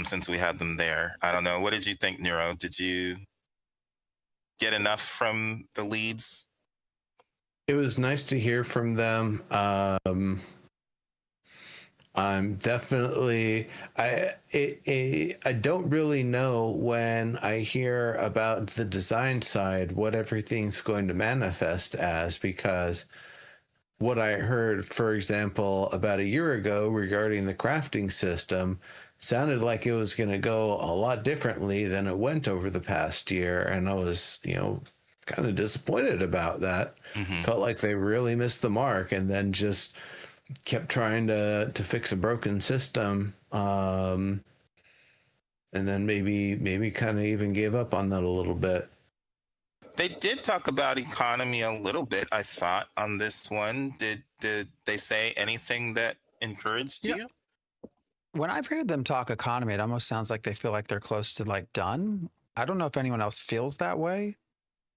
since we had them there. I don't know. What did you think, Nero? Did you get enough from the leads? It was nice to hear from them. I'm definitely I don't really know when I hear about the design side what everything's going to manifest as, because what I heard, for example, about a year ago regarding the crafting system sounded like it was going to go a lot differently than it went over the past year, and I was, kind of disappointed about that. Felt like they really missed the mark and then just kept trying to fix a broken system, and then maybe kind of even gave up on that a little bit. They did talk about economy a little bit, I thought, on this one. Did they say anything that encouraged you? When I've heard them talk economy, it almost sounds like they feel like they're close to like done. I don't know if anyone else feels that way,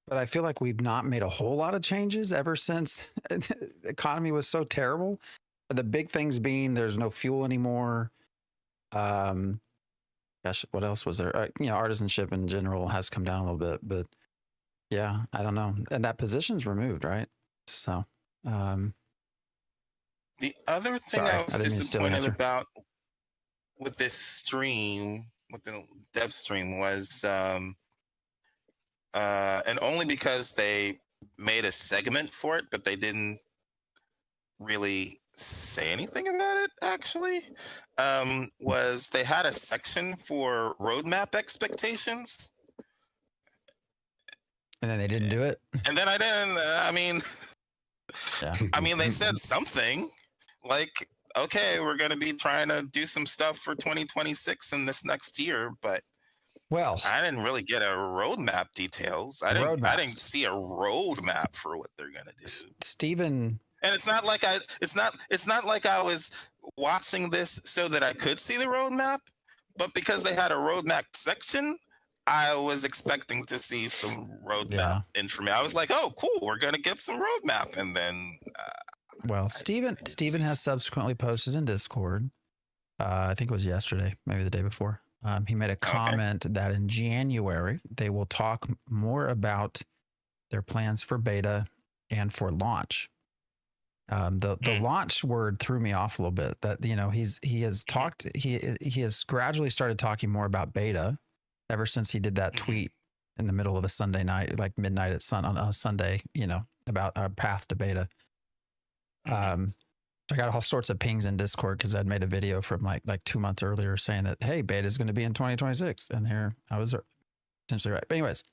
but I feel like we've not made a whole lot of changes ever since the economy was so terrible. The big things being there's no fuel anymore. Gosh, what else was there? Artisanship in general has come down a little bit, but yeah, I don't know. And that position's removed, right? So, the other thing I was disappointed about with this stream, with the dev stream, was, and only because they made a segment for it, but they didn't really say anything about it, actually, was they had a section for roadmap expectations. And then they didn't do it. And then I didn't. I mean, they said something like, "Okay, we're going to be trying to do some stuff for 2026 in this next year," but I didn't really get a roadmap details. I didn't see a roadmap for what they're going to do. Stephen, and it's not like I was watching this so that I could see the roadmap, but because they had a roadmap section, I was expecting to see some roadmap information. I was like, "Oh, cool, we're gonna get some roadmap," and then. Stephen has subsequently posted in Discord. I think it was yesterday, maybe the day before. He made a comment that in January they will talk more about their plans for beta and for launch. The launch word threw me off a little bit. That he has gradually started talking more about beta ever since he did that tweet in the middle of a Sunday night, like midnight on a Sunday, about our path to beta. I got all sorts of pings in Discord because I'd made a video from like 2 months earlier saying that, hey, beta is going to be in 2026. And here I was essentially right. But anyways,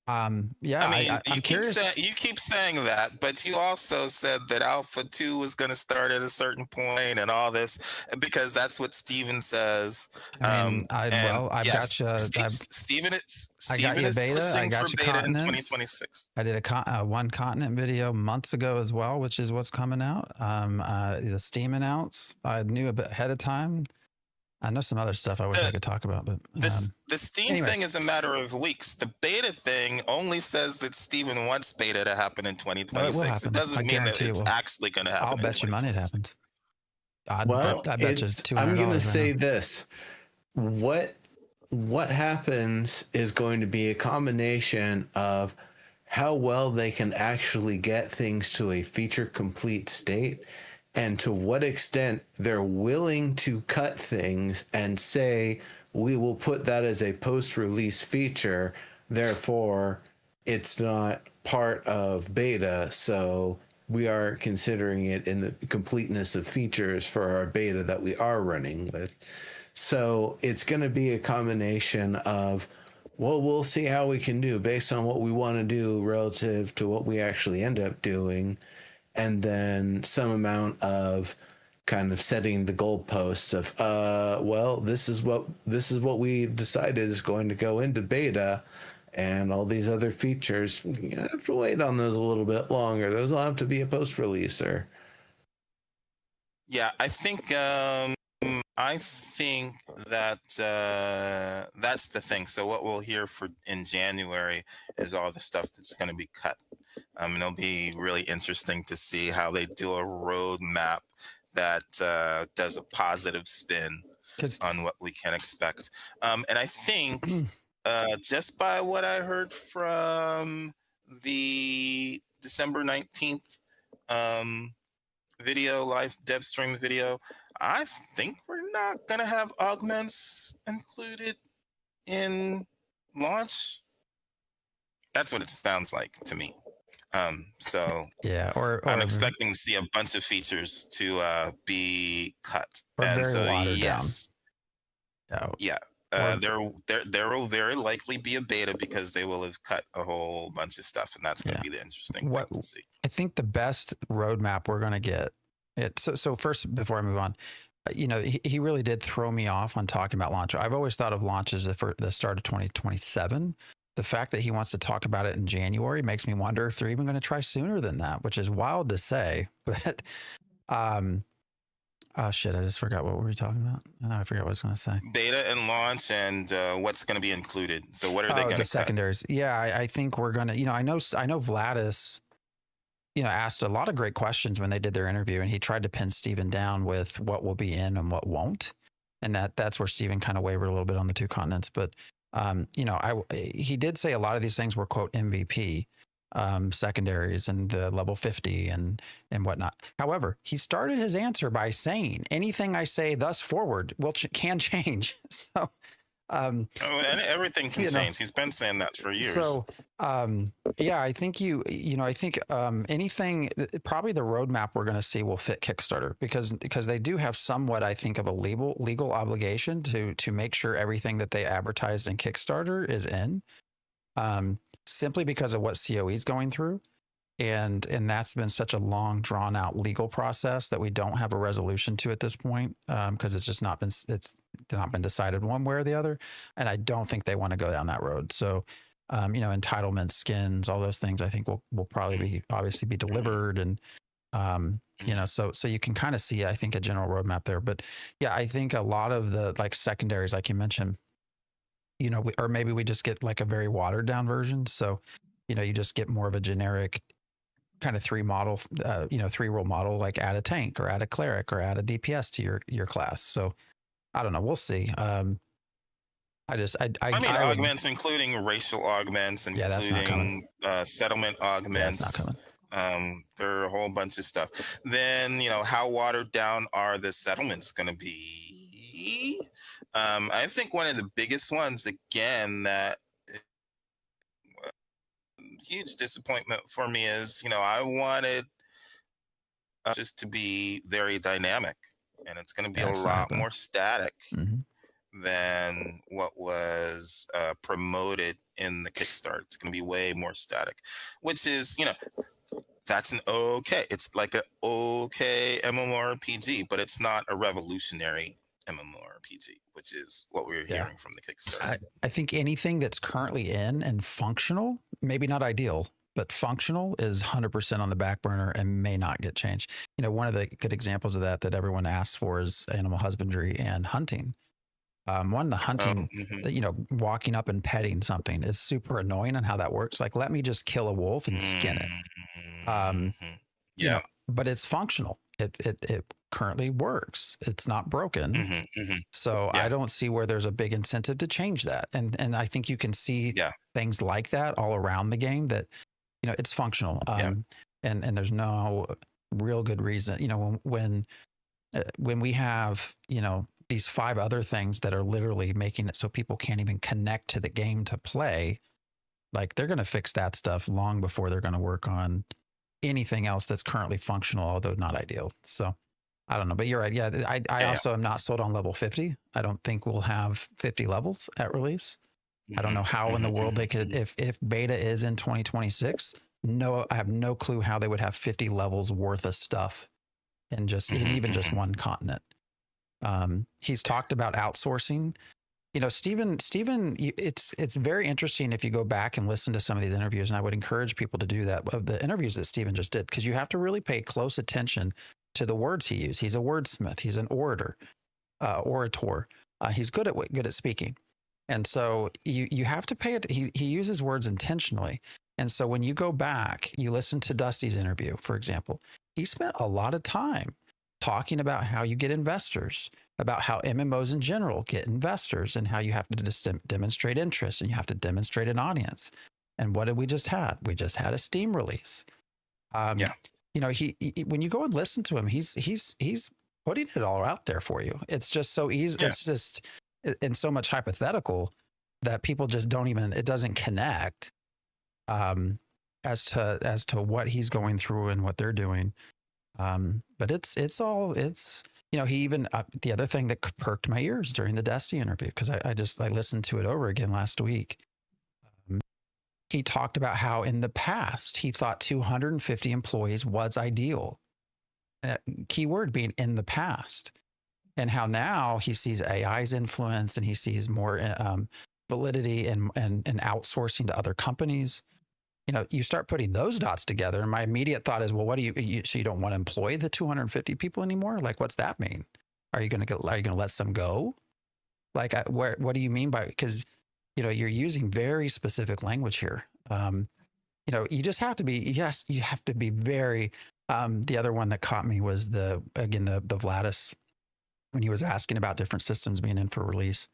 Yeah, I mean, I'm curious. you keep saying that, but you also said that Alpha 2 was going to start at a certain point and all this because that's what Steven says. I mean, And I've got yes, you. I got Steven you is beta. I pushing for got you beta in continents. 2026. I did a one continent video months ago as well, which is what's coming out. The Steam announce. I knew a bit ahead of time. I know some other stuff I wish I could talk about, but The Steam anyways. thing is a matter of weeks. The beta thing only says that Steven wants beta to happen in 2026. it will happen. It doesn't I mean that guarantee it it's will. actually going to happen. I'll in bet you money it 2026. happens. Well, I bet you I'm $200 going to right say now. this. What happens is going to be a combination of how well they can actually get things to a feature complete state and to what extent they're willing to cut things and say, we will put that as a post-release feature, therefore it's not part of beta, so we are considering it in the completeness of features for our beta that we are running with. So it's going to be a combination of, well, we'll see how we can do based on what we want to do relative to what we actually end up doing, and then some amount of kind of setting the goalposts of, well, this is what we decided is going to go into beta, and all these other features, you have to wait on those a little bit longer. Those will have to be a post-releaser. Yeah, I think that that's the thing. So what we'll hear in January is all the stuff that's going to be cut. And it'll be really interesting to see how they do a roadmap that does a positive spin on what we can expect. And I think just by what I heard from the December 19th video, live dev stream video, I think we're not going to have augments included in launch. That's what it sounds like to me. So yeah, or I'm expecting to see a bunch of features to be cut. Or and very so watered yes, down. Yeah. There will very likely be a beta because they will have cut a whole bunch of stuff, and that's going to be the interesting thing to see. I think the best roadmap we're going to get it. So first, before I move on, he really did throw me off on talking about launch. I've always thought of launch as for the start of 2027. The fact that he wants to talk about it in January makes me wonder if they're even going to try sooner than that, which is wild to say. But oh shit, I just forgot what we were talking about. I forgot what I was going to say. Beta and launch, and what's going to be included. So what are they going to cut? Secondaries. Yeah, I think we're going to. I know Vladis, asked a lot of great questions when they did their interview, and he tried to pin Steven down with what will be in and what won't, and that's where Steven kind of wavered a little bit on the two continents. But he did say a lot of these things were quote MVP. Secondaries and the level 50 and whatnot. However, he started his answer by saying anything I say thus forward can change. So, and everything can change. He's been saying that for years. So, I think anything, probably the roadmap we're going to see will fit Kickstarter because they do have somewhat, I think, of a legal obligation to make sure everything that they advertise in Kickstarter is in. Simply because of what COE is going through. And that's been such a long, drawn out legal process that we don't have a resolution to at this point because it's not been decided one way or the other. And I don't think they want to go down that road. So, entitlements, skins, all those things, I think will probably obviously be delivered. And, so you can kind of see, I think, a general roadmap there. But yeah, I think a lot of the secondaries, like you mentioned, or maybe we just get like a very watered down version. So, you just get more of a generic kind of 3 role model, like add a tank or add a cleric or add a DPS to your class. So I don't know. We'll see. I mean, augments, including racial augments, including settlement augments. Yeah, it's not coming. There are a whole bunch of stuff. Then, how watered down are the settlements going to be? I think one of the biggest ones, again, that huge disappointment for me is, I wanted just to be very dynamic, and it's going to be a lot more static. Mm-hmm. than what was promoted in the Kickstarter. It's going to be way more static, which is, that's it's like an okay MMORPG, but it's not a revolutionary MMORPG, which is what we're hearing from the Kickstarter. I think anything that's currently in and functional, maybe not ideal, but functional, is 100% on the back burner and may not get changed. One of the good examples of that everyone asks for is animal husbandry and hunting. The hunting, walking up and petting something is super annoying on how that works. Like, let me just kill a wolf and skin it. But it's functional. It currently works. It's not broken. So I don't see where there's a big incentive to change that. And I think you can see things like that all around the game that, it's functional. And there's no real good reason, when we have, these 5 other things that are literally making it so people can't even connect to the game to play, like, they're going to fix that stuff long before they're going to work on anything else that's currently functional, although not ideal. So I don't know, but you're right. Yeah. I also am not sold on level 50. I don't think we'll have 50 levels at release. I don't know how in the world they could, if beta is in 2026, I have no clue how they would have 50 levels worth of stuff in even just one continent. He's talked about outsourcing. Steven, it's very interesting if you go back and listen to some of these interviews, and I would encourage people to do that, of the interviews that Steven just did, because you have to really pay close attention to the words he used. He's a wordsmith. He's an orator. He's good at speaking. And so you have to pay it. He uses words intentionally. And so when you go back, you listen to Dusty's interview, for example, he spent a lot of time talking about how you get investors, about how MMOs in general get investors, and how you have to demonstrate interest and you have to demonstrate an audience. And what did we just had? We just had a Steam release. He when you go and listen to him, he's putting it all out there for you. It's just so easy. Yeah. It's just in so much hypothetical that people just don't even, it doesn't connect as to what he's going through and what they're doing. But it's he even, the other thing that perked my ears during the Dusty interview, because I listened to it over again last week. He talked about how in the past he thought 250 employees was ideal. Keyword being in the past, and how now he sees AI's influence and he sees more validity and outsourcing to other companies. You start putting those dots together, and my immediate thought is, well, what do so you don't want to employ the 250 people anymore? Like, what's that mean? Are you going to let some go? Like, what do you mean by, because, you're using very specific language here. You just have to be, you have to be very, the other one that caught me was the Vladis, when he was asking about different systems being in for release.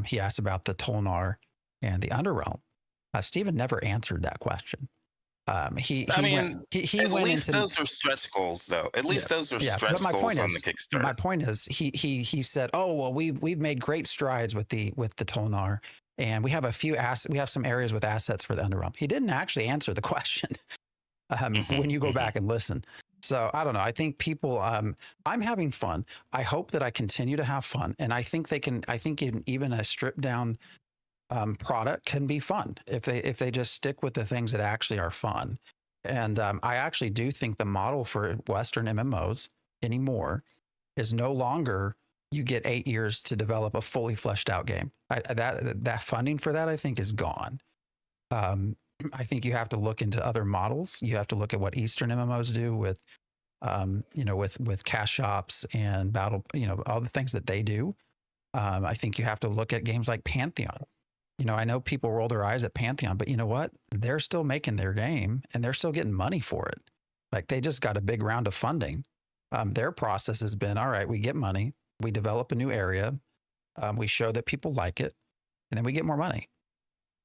He asked about the Tolnar and the Underrealm. Steven never answered that question. He at went least into, those are stretch goals, though. At least those are stretch goals on the Kickstarter. My point is, he said, "Oh well, we've made great strides with the Tolnar, and we have some areas with assets for the Underrealm." He didn't actually answer the question. When you go back and listen. So I don't know. I think people, I'm having fun. I hope that I continue to have fun, and I think even a stripped down product can be fun if they just stick with the things that actually are fun. And I actually do think the model for Western MMOs anymore is no longer you get 8 years to develop a fully fleshed out game. That funding for that, I think, is gone. I think you have to look into other models. You have to look at what Eastern MMOs do with cash shops and battle, all the things that they do. I think you have to look at games like Pantheon. I know people roll their eyes at Pantheon, but you know what? They're still making their game and they're still getting money for it. Like, they just got a big round of funding. Their process has been, all right, we get money, we develop a new area, we show that people like it, and then we get more money.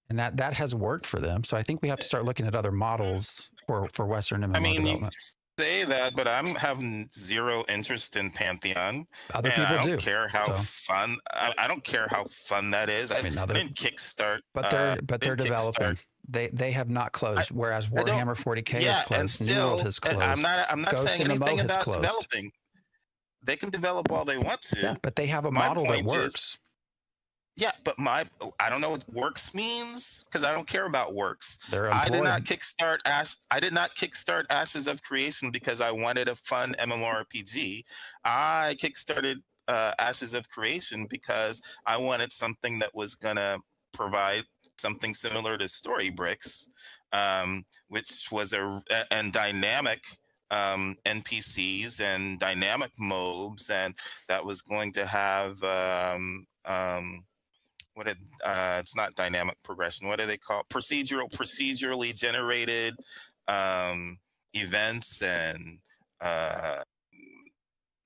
And that has worked for them. So I think we have to start looking at other models for Western MMO development. Say that, but I'm having zero interest in Pantheon. Other people I don't do. care how fun. I don't care how fun that is. I didn't kickstart, but they're developing. They have not closed. Whereas Warhammer 40K is closed. New World has closed. I'm not Ghost saying MMO anything has about closed. developing. They can develop all they want to. Yeah, but they have a model that works. Yeah, but I don't know what works means because I don't care about works. They're I did not employed. kickstart Ash. I did not kickstart Ashes of Creation because I wanted a fun MMORPG. I kickstarted Ashes of Creation because I wanted something that was gonna provide something similar to Story Bricks, which was and dynamic NPCs and dynamic mobs, and that was going to have it's not dynamic progression, what do they call procedurally generated um events, and uh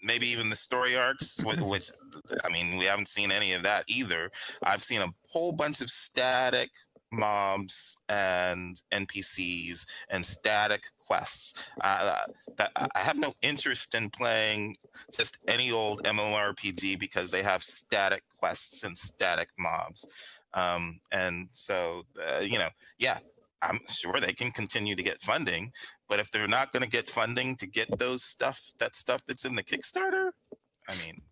maybe even the story arcs, which I mean, we haven't seen any of that either. I've seen a whole bunch of static mobs and NPCs and static quests. That I have no interest in playing just any old MMORPG because they have static quests and static mobs. And so, yeah, I'm sure they can continue to get funding, but if they're not going to get funding to get that stuff that's in the Kickstarter, I mean,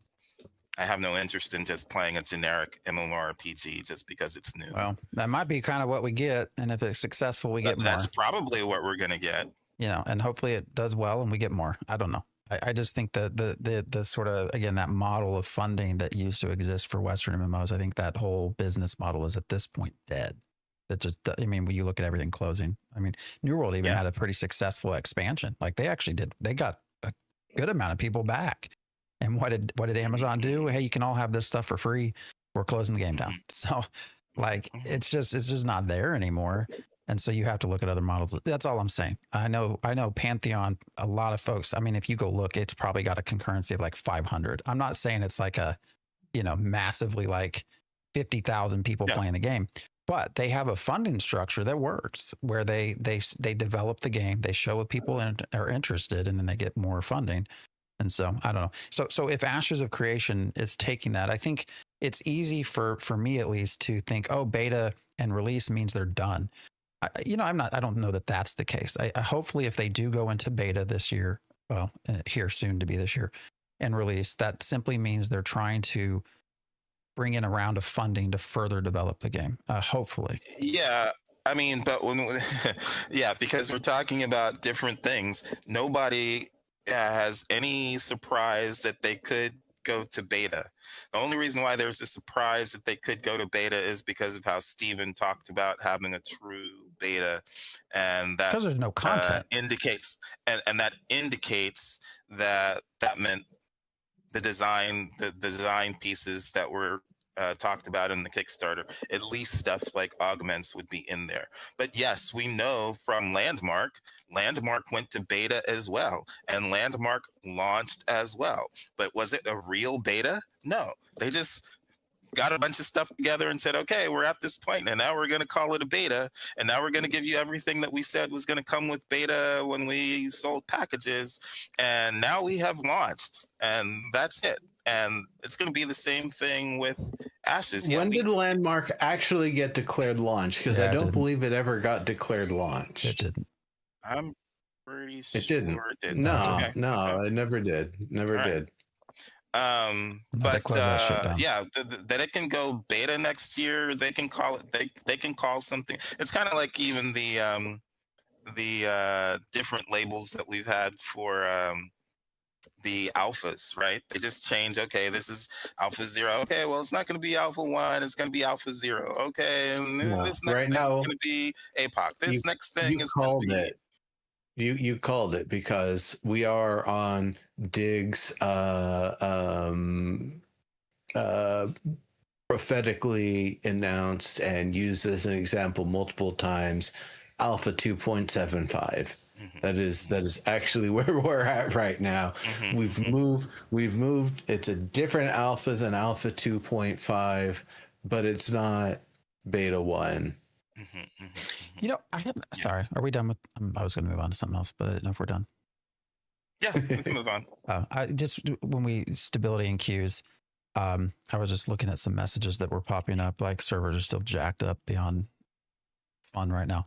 I have no interest in just playing a generic MMORPG just because it's new. Well, that might be kind of what we get, and if it's successful, we get more. That's probably what we're going to get. And hopefully it does well, and we get more. I don't know. I just think that the sort of, again, that model of funding that used to exist for Western MMOs, I think that whole business model is at this point dead. That just, I mean, when you look at everything closing, I mean, New World even had a pretty successful expansion. Like they got a good amount of people back. And what did Amazon do? Hey, you can all have this stuff for free. We're closing the game down. So like, it's just not there anymore. And so you have to look at other models. That's all I'm saying. I know Pantheon, a lot of folks, I mean, if you go look, it's probably got a concurrency of like 500. I'm not saying it's like a, massively like 50,000 people playing the game, but they have a funding structure that works where they develop the game, they show what people are interested, and then they get more funding. And so I don't know. So if Ashes of Creation is taking that, I think it's easy for me at least to think, oh, beta and release means they're done. I don't know that that's the case. I hopefully if they do go into beta this year, well, here soon to be this year, and release, that simply means they're trying to bring in a round of funding to further develop the game. Hopefully. Yeah. I mean, but because we're talking about different things. Nobody has any surprise that they could go to beta. The only reason why there's a surprise that they could go to beta is because of how Steven talked about having a true beta, and that because there's no content indicates, and that indicates that meant the design pieces that were talked about in the Kickstarter, at least stuff like augments would be in there. But yes, we know from Landmark went to beta as well, and Landmark launched as well. But was it a real beta? No, they just got a bunch of stuff together and said, okay, we're at this point, and now we're going to call it a beta, and now we're going to give you everything that we said was going to come with beta when we sold packages, and now we have launched, and that's it. And it's going to be the same thing with Ashes. When did Landmark actually get declared launch? Because I don't believe it ever got declared launch. It didn't. I'm pretty sure it didn't. No, it never did. Never did. But that it can go beta next year. They can call it. They can call something. It's kind of like even the different labels that we've had for the alphas, right? They just change. Okay, this is Alpha 0. Okay, well, it's not going to be Alpha 1. It's going to be Alpha 0. Okay, and this next thing is going to be APOC. This next thing is going to be... You called it because we are on Dig's prophetically announced and used as an example multiple times, Alpha 2.75. That is actually where we're at right now. We've moved. It's a different alpha than Alpha 2.5, but it's not Beta 1. Sorry, are we done with? I was going to move on to something else, but I didn't know if we're done. Yeah, we can move on. I just when stability and queues, I was just looking at some messages that were popping up, like servers are still jacked up beyond fun right now.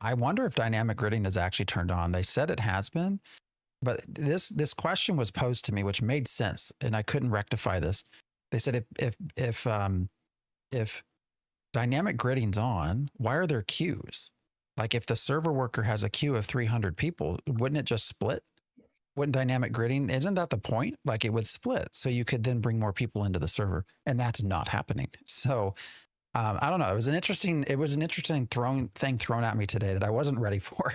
I wonder if dynamic gridding is actually turned on. They said it has been, but this question was posed to me, which made sense, and I couldn't rectify this. They said if if dynamic gridding's on, why are there queues? Like if the server worker has a queue of 300 people, wouldn't it just split? Wouldn't dynamic gridding, isn't that the point? Like it would split. So you could then bring more people into the server, and that's not happening. So I don't know. It was an interesting thing thrown at me today that I wasn't ready for.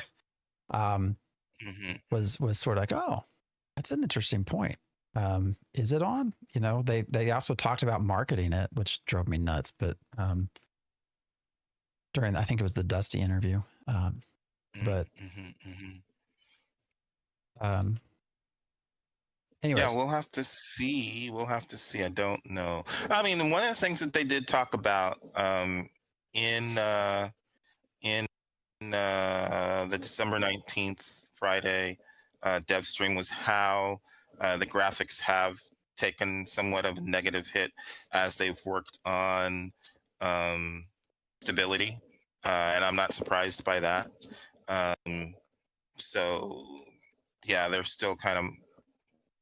Was sort of like, oh, that's an interesting point. Is it on? You know, they also talked about marketing it, which drove me nuts. But during, I think it was the Dusty interview. Anyways. Yeah, we'll have to see. I don't know. I mean, one of the things that they did talk about in the December 19th Friday dev stream was how the graphics have taken somewhat of a negative hit as they've worked on stability, and I'm not surprised by that. So yeah, they're still kind of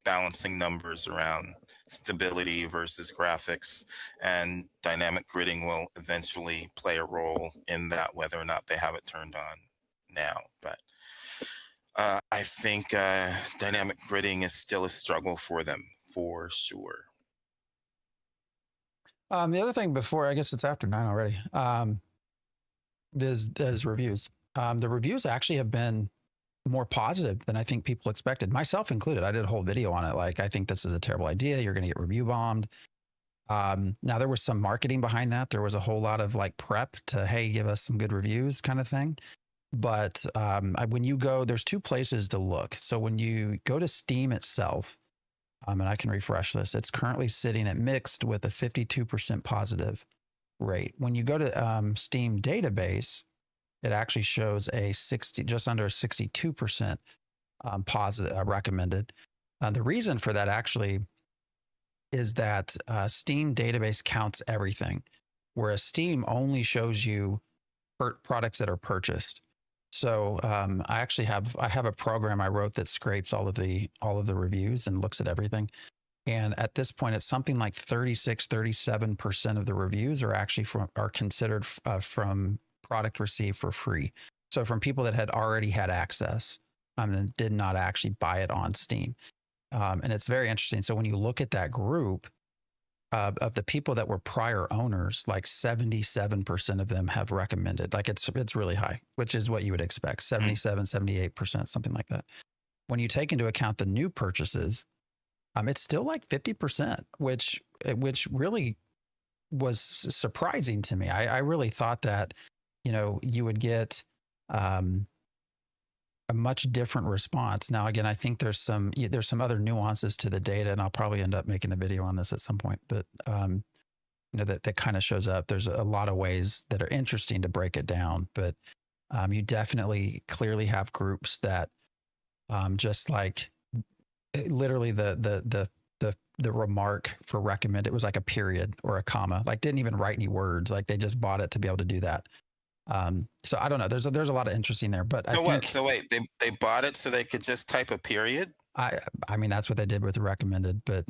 balancing numbers around stability versus graphics, and dynamic gridding will eventually play a role in that, whether or not they have it turned on now. But I think dynamic gridding is still a struggle for them, for sure. The other thing before, I guess it's after 9 already, is reviews. The reviews actually have been more positive than I think people expected, myself included. I did a whole video on it. Like, I think this is a terrible idea. You're going to get review bombed. Now there was some marketing behind that. There was a whole lot of like prep to, hey, give us some good reviews kind of thing. But when you go, there's two places to look. So when you go to Steam itself, and I can refresh this, it's currently sitting at mixed with a 52% positive rate. When you go to Steam database, it actually shows just under 62% positive recommended. The reason for that actually is that Steam database counts everything, whereas Steam only shows you products that are purchased. So I have a program I wrote that scrapes all of the reviews and looks at everything. And at this point, it's something like 37% of the reviews are actually considered from product received for free. So from people that had already had access and did not actually buy it on Steam. And it's very interesting. So when you look at that group of the people that were prior owners, like 77% of them have recommended. Like it's really high, which is what you would expect. 77, 78%, something like that. When you take into account the new purchases, it's still like 50%, which really was surprising to me. I really thought that, you would get a much different response. Now, again, I think there's some other nuances to the data, and I'll probably end up making a video on this at some point. But that kind of shows up. There's a lot of ways that are interesting to break it down, but you definitely clearly have groups that just like literally the remark for recommend, it was like a period or a comma, like didn't even write any words, like they just bought it to be able to do that. So I don't know. There's a lot of interesting there, but So wait, they bought it so they could just type a period? I mean, that's what they did with the recommended, but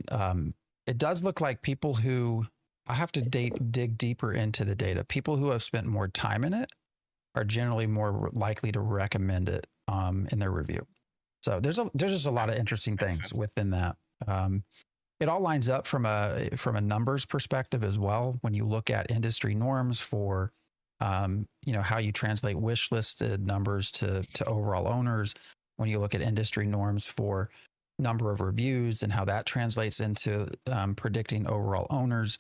it does look like people who, I have to dig deeper into the data. People who have spent more time in it are generally more likely to recommend it in their review. So there's just a lot of interesting things within that. It all lines up from a numbers perspective as well. When you look at industry norms for how you translate wish listed numbers to overall owners, when you look at industry norms for number of reviews and how that translates into predicting overall owners.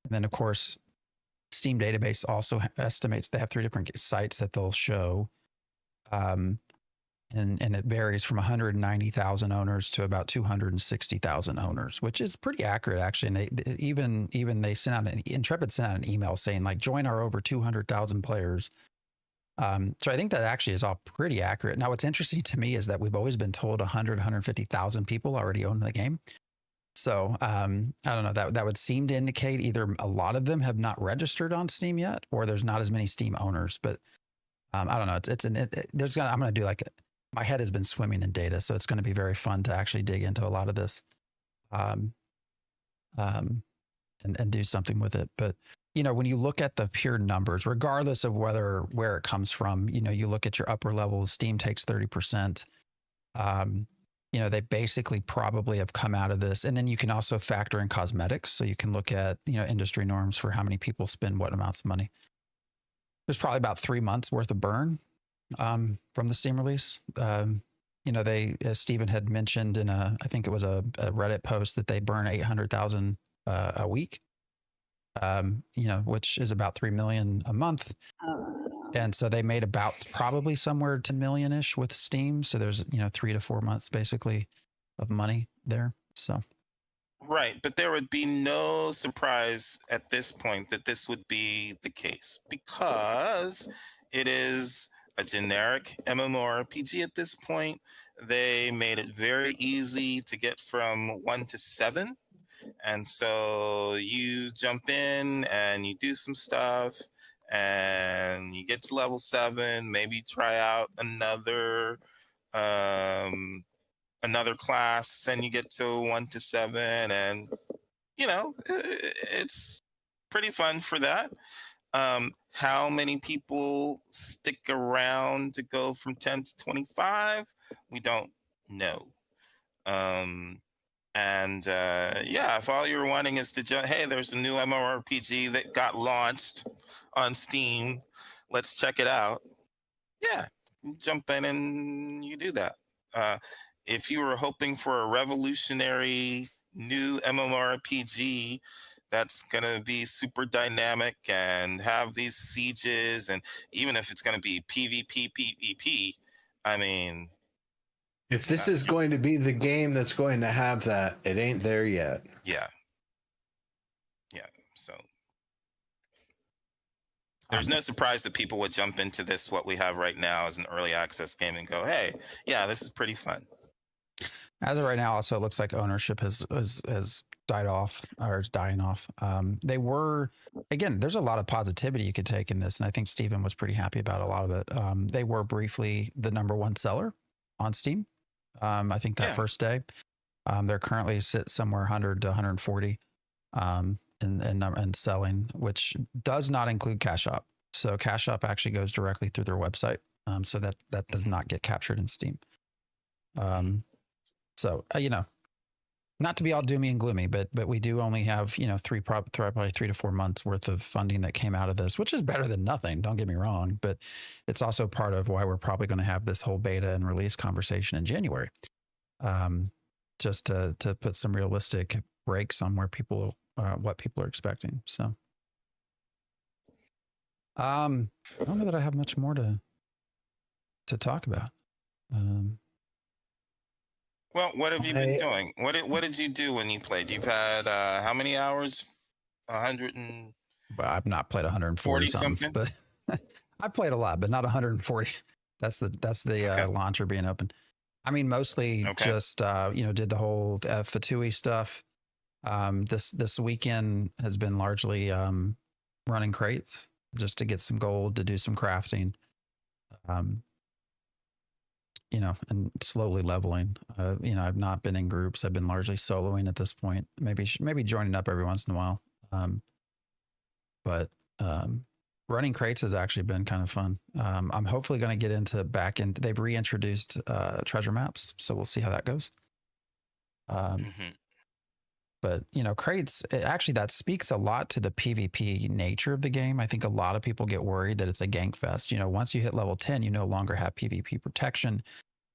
And then, of course, Steam database also estimates, they have 3 different sites that they'll show. And it varies from 190,000 owners to about 260,000 owners, which is pretty accurate, actually. And Intrepid sent out an email saying, like, join our over 200,000 players. So I think that actually is all pretty accurate. Now, what's interesting to me is that we've always been told 150,000 people already own the game. So I don't know, that would seem to indicate either a lot of them have not registered on Steam yet, or there's not as many Steam owners. But I don't know. I'm going to do like my head has been swimming in data, so it's going to be very fun to actually dig into a lot of this, and do something with it. But when you look at the pure numbers, regardless of where it comes from, you look at your upper levels, Steam takes 30%. They basically probably have come out of this. And then you can also factor in cosmetics. So you can look at, industry norms for how many people spend what amounts of money. There's probably about 3 months worth of burn from the Steam release. As Stephen had mentioned in I think it was a Reddit post, that they burn 800,000 a week, which is about 3 million a month. And so they made about probably somewhere 10 million-ish with Steam. So there's, 3 to 4 months basically of money there. So. Right. But there would be no surprise at this point that this would be the case, because it is a generic MMORPG at this point. They made it very easy to get from 1 to 7. And so you jump in and you do some stuff and you get to level 7, maybe try out another class, and you get to 1 to 7, and it's pretty fun for that. How many people stick around to go from 10 to 25? We don't know. If all you're wanting is to hey, there's a new MMORPG that got launched on Steam, let's check it out. Yeah, you jump in and you do that. If you were hoping for a revolutionary new MMORPG that's going to be super dynamic and have these sieges, and even if it's going to be PvP, I mean, if this is going to be the game that's going to have that, it ain't there yet. Yeah. So there's no surprise that people would jump into this, what we have right now as an early access game, and go, hey, yeah, this is pretty fun. As of right now, also, it looks like ownership has died off, or is dying off. They were, again, there's a lot of positivity you could take in this, and I think Stephen was pretty happy about a lot of it. They were briefly the #1 seller on Steam. I think that first day. They're currently sit somewhere 100 to 140 and selling, which does not include Cash Shop. So Cash Shop actually goes directly through their website. So that does not get captured in Steam. So, not to be all doomy and gloomy, but we do only have, probably 3 to 4 months worth of funding that came out of this, which is better than nothing. Don't get me wrong, but it's also part of why we're probably going to have this whole beta and release conversation in January. Just to put some realistic brakes on where what people are expecting. So, I don't know that I have much more to talk about. Well, what have you been doing? What did you do when you played? You've had how many hours? 100 and. Well, I've not played 140 something, but I've played a lot, but not 140. That's the launcher being open. I mean, mostly just did the whole Fatui stuff. This weekend has been largely running crates just to get some gold, to do some crafting. And slowly leveling. I've not been in groups. I've been largely soloing at this point. Maybe joining up every once in a while. But running crates has actually been kind of fun. I'm hopefully going to get into they've reintroduced treasure maps, so we'll see how that goes. But crates, actually that speaks a lot to the PvP nature of the game. I think a lot of people get worried that it's a gank fest. Once you hit level 10, you no longer have PvP protection.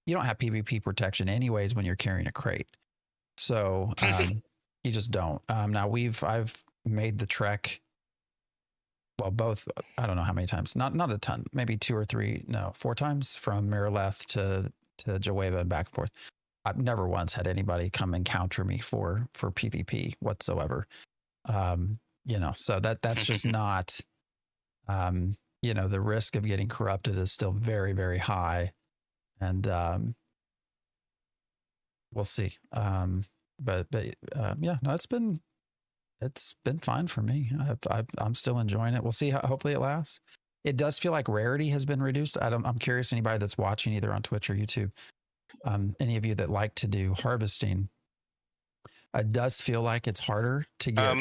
You don't have PvP protection anyways when you're carrying a crate. So you just don't. Now I've made the trek. Well, both, I don't know how many times, not a ton, maybe 2 or 3, no, 4 times from Marileth to Jaweva and back and forth. I've never once had anybody come encounter me for PvP whatsoever. So that's just not, the risk of getting corrupted is still very, very high. And we'll see. It's been fine for me. I'm still enjoying it. We'll see hopefully it lasts. It does feel like rarity has been reduced. I'm curious, anybody that's watching either on Twitch or YouTube, any of you that like to do harvesting, it does feel like it's harder to get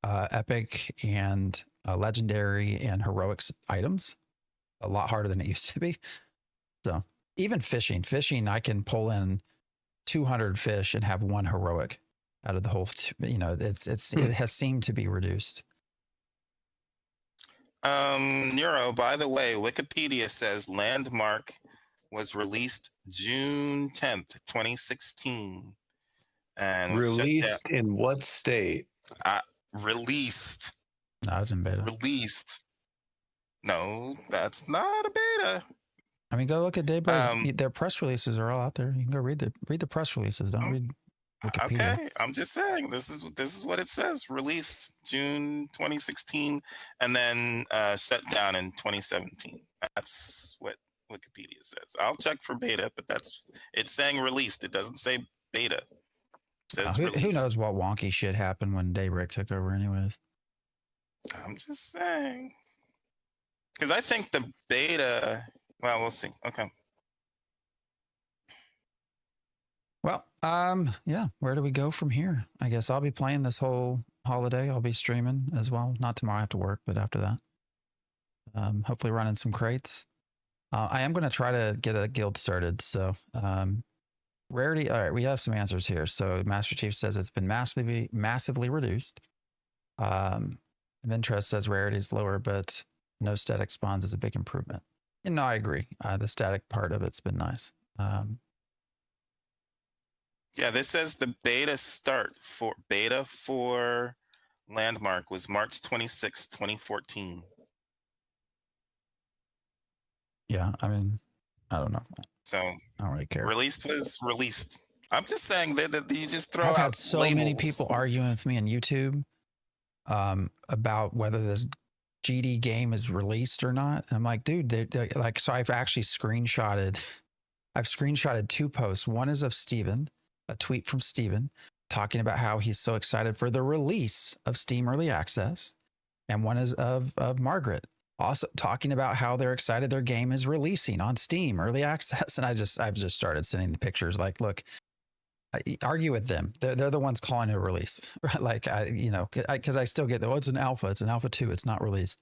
epic and legendary and heroics items. A lot harder than it used to be. So even fishing, I can pull in 200 fish and have one heroic out of the whole. It has seemed to be reduced. Nero, by the way, Wikipedia says Landmark was released June 10th, 2016. And Released in what state? Released. No, I was in beta. Released. No, that's not a beta. I mean, go look at Daybreak. Their press releases are all out there. You can go read the press releases. Don't read Wikipedia. Okay, I'm just saying this is what it says. Released June 2016, and then shut down in 2017. That's what Wikipedia says. I'll check for beta, but it's saying released. It doesn't say beta. It says who knows what wonky shit happened when Daybreak took over, anyways. I'm just saying, because I think the beta. Well, we'll see. Okay. Well, yeah. Where do we go from here? I guess I'll be playing this whole holiday. I'll be streaming as well. Not tomorrow, I have to work, but after that, hopefully running some crates. I am going to try to get a guild started. So, rarity. All right, we have some answers here. So, Master Chief says it's been massively reduced. Ventress says rarity is lower, but no static spawns is a big improvement. And no, I agree. The static part of it's been nice. Yeah, this says the beta start for Landmark was March 26, 2014. Yeah, I mean, I don't know. So I don't really care. Released was released. I'm just saying that you just throw out. I've had so many labels. people arguing with me on YouTube about whether this GD game is released or not. And I'm like, dude, they're like, so I've actually screenshotted 2 posts. One is of Steven, a tweet from Steven talking about how he's so excited for the release of Steam Early Access. And one is of Margaret also talking about how they're excited their game is releasing on Steam Early Access. And I've just started sending the pictures like, look, argue with them. They're the ones calling it a release. Like, because I still get, it's an alpha 2. It's not released.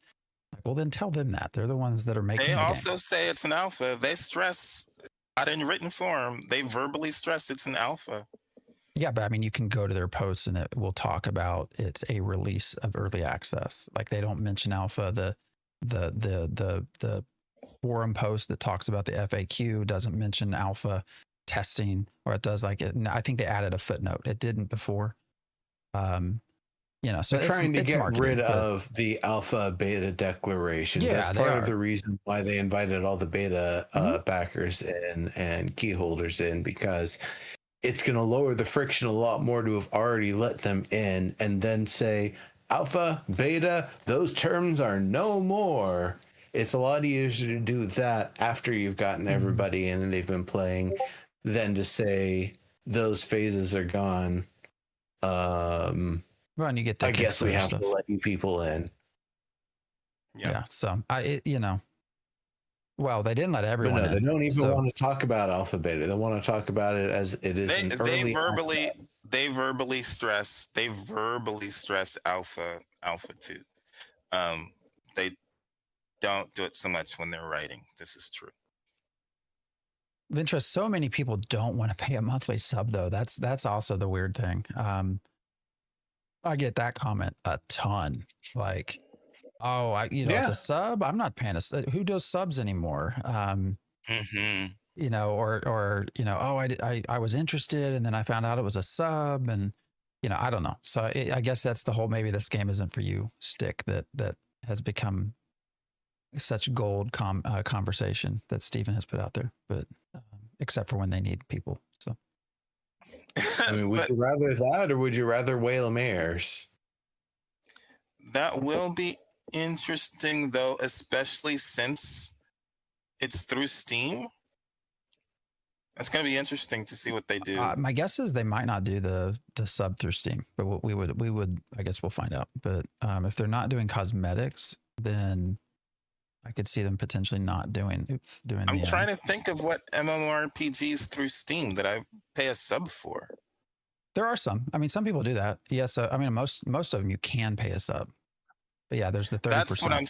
Like, well, then tell them that. They're the ones that are making They the also game. say it's an alpha. They stress, not in written form, they verbally stress it's an alpha. Yeah, but I mean, you can go to their posts and it will talk about it's a release of early access. Like, they don't mention alpha. The forum post that talks about the FAQ doesn't mention alpha testing, or it does. Like, I think they added a footnote. It didn't before. So they're trying to get rid of the alpha beta declaration. Yeah, that's part of the reason why they invited all the beta backers in and key holders in, because it's going to lower the friction a lot more to have already let them in and then say alpha, beta, those terms are no more. It's a lot easier to do that after you've gotten everybody in and they've been playing than to say those phases are gone. Well, and you get the I guess we have stuff. to let you people in. Yeah. So well, they didn't let everyone in. They don't even want to talk about alpha beta. They want to talk about it as it is. They verbally stress alpha 2. They don't do it so much when they're writing. This is true. Ventress, so many people don't want to pay a monthly sub, though. That's also the weird thing. I get that comment a ton. Like, oh, it's a sub. I'm not paying who does subs anymore? Oh, I was interested and then I found out it was a sub, and I don't know. So I guess that's the whole maybe this game isn't for you stick that has become such gold conversation that Steven has put out there, but except for when they need people. So I mean, would you rather that, or would you rather Whale Mares? That will be interesting, though, especially since it's through Steam. It's going to be interesting to see what they do. My guess is they might not do the sub through Steam, but we would I guess we'll find out. But if they're not doing cosmetics, then I could see them potentially not doing. I'm trying to think of what MMORPGs through Steam that I pay a sub for. There are some. I mean, some people do that. Yeah. So I mean, most of them you can pay a sub. But yeah, there's the 30%. That's what I'm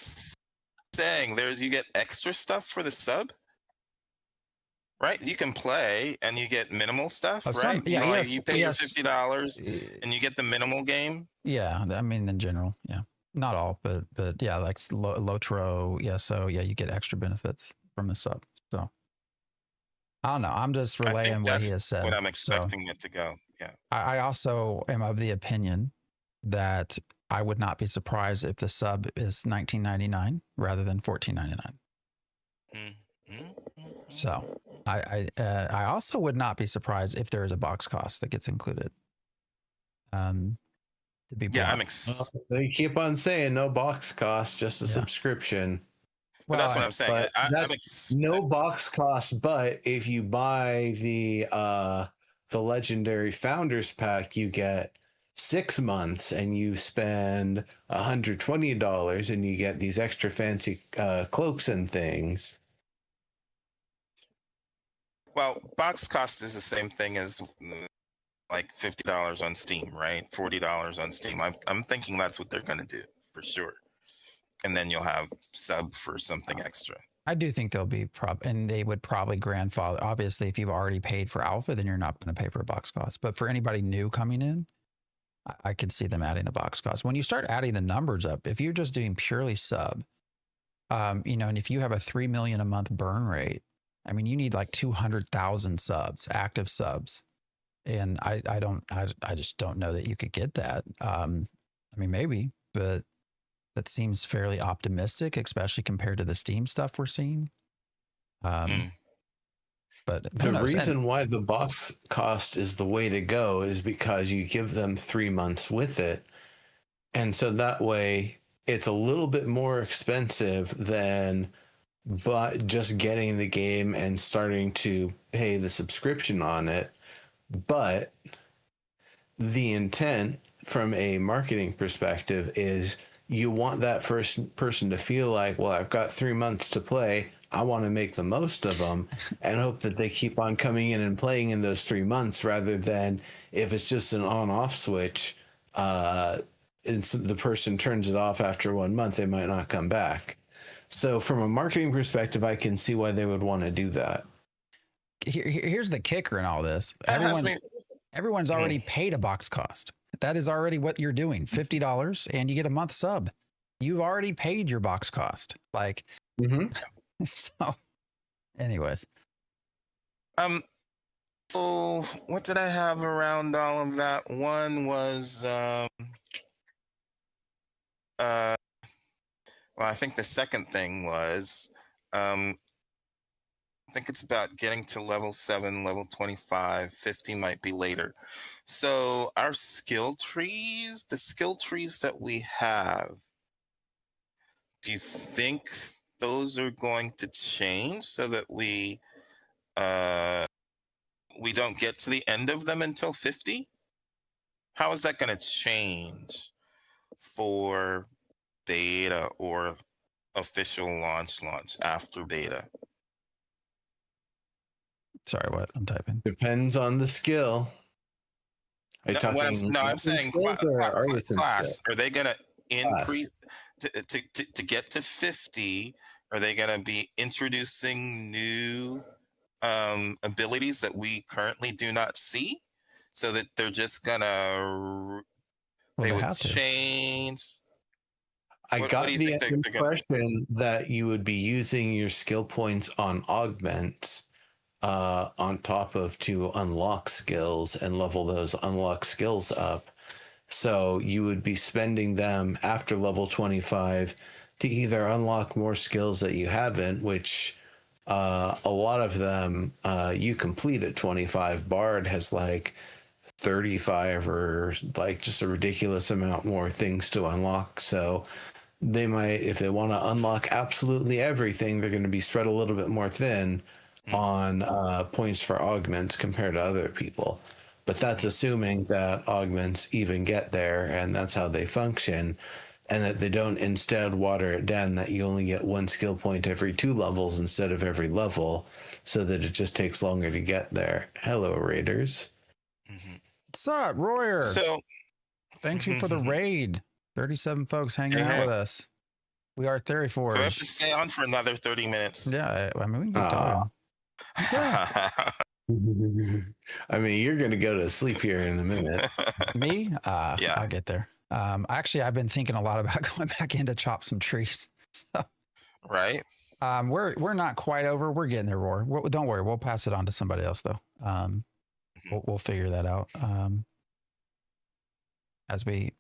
saying. You get extra stuff for the sub, right? You can play and you get minimal stuff, right? You pay your $50 and you get the minimal game. Yeah, I mean, in general, yeah, not all, but yeah, like Lotro, yeah. So yeah, you get extra benefits from the sub. So I don't know. I'm just relaying what he has said. What I'm expecting it to go. Yeah. I also am of the opinion that I would not be surprised if the sub is $19.99 rather than $14.99. So I also would not be surprised if there is a box cost that gets included. To be they keep on saying no box cost, just a subscription. Well, that's what I'm saying. No box cost, but if you buy the Legendary Founders Pack, you get 6 months and you spend $120 and you get these extra fancy cloaks and things. Well, box cost is the same thing as like $50 on Steam, right? $40 on Steam. I'm thinking that's what they're going to do for sure. And then you'll have sub for something extra. I do think they'll be and they would probably grandfather. Obviously, if you've already paid for alpha, then you're not going to pay for a box cost. But for anybody new coming in, I could see them adding a box cost. When you start adding the numbers up, if you're just doing purely sub, and if you have a 3 million a month burn rate, I mean, you need like 200,000 subs, active subs. And I just don't know that you could get that. I mean, maybe, but that seems fairly optimistic, especially compared to the Steam stuff we're seeing. But the reason why the box cost is the way to go is because you give them 3 months with it. And so that way it's a little bit more expensive than just getting the game and starting to pay the subscription on it. But the intent from a marketing perspective is you want that first person to feel like, well, I've got 3 months to play. I want to make the most of them and hope that they keep on coming in and playing in those 3 months, rather than if it's just an on-off switch, and the person turns it off after 1 month, they might not come back. So from a marketing perspective, I can see why they would want to do that. Here's the kicker in all this. Everyone's already paid a box cost. That is already what you're doing. $50 and you get a month sub. You've already paid your box cost. Like, so anyways. So what did I have around all of that? One was, well, I think the second thing was, I think it's about getting to level 7, level 25, 50 might be later. So our skill trees, the skill trees that we have, do you think those are going to change so that we don't get to the end of them until 50? How is that going to change for beta or official launch after beta? Sorry, what? I'm typing. Depends on the skill. I'm saying class. Are they going to increase to get to 50? Are they going to be introducing new abilities that we currently do not see, so that they're just going to change? I got the impression that you would be using your skill points on augments on top of to unlock skills and level those unlock skills up. So you would be spending them after level 25 to either unlock more skills that you haven't, which a lot of them you complete at 25. Bard has like 35 or like just a ridiculous amount more things to unlock. So they might, if they want to unlock absolutely everything, they're going to be spread a little bit more thin on points for augments compared to other people. But that's assuming that augments even get there, and that's how they function, and that they don't instead water it down, that you only get 1 skill point every 2 levels instead of every level, so that it just takes longer to get there. Hello, Raiders. What's up, Royer? So, Thanks you for the raid. 37 folks hanging out with us. We are Theory so we have to Forge. stay on for another 30 minutes. Yeah, I mean, we can keep talking. I mean, you're going to go to sleep here in a minute. Me? Yeah. I'll get there. Actually, I've been thinking a lot about going back in to chop some trees. So, Right? we're not quite over. We're getting there, Roar. Don't worry. We'll pass it on to somebody else, though. We'll figure that out. As we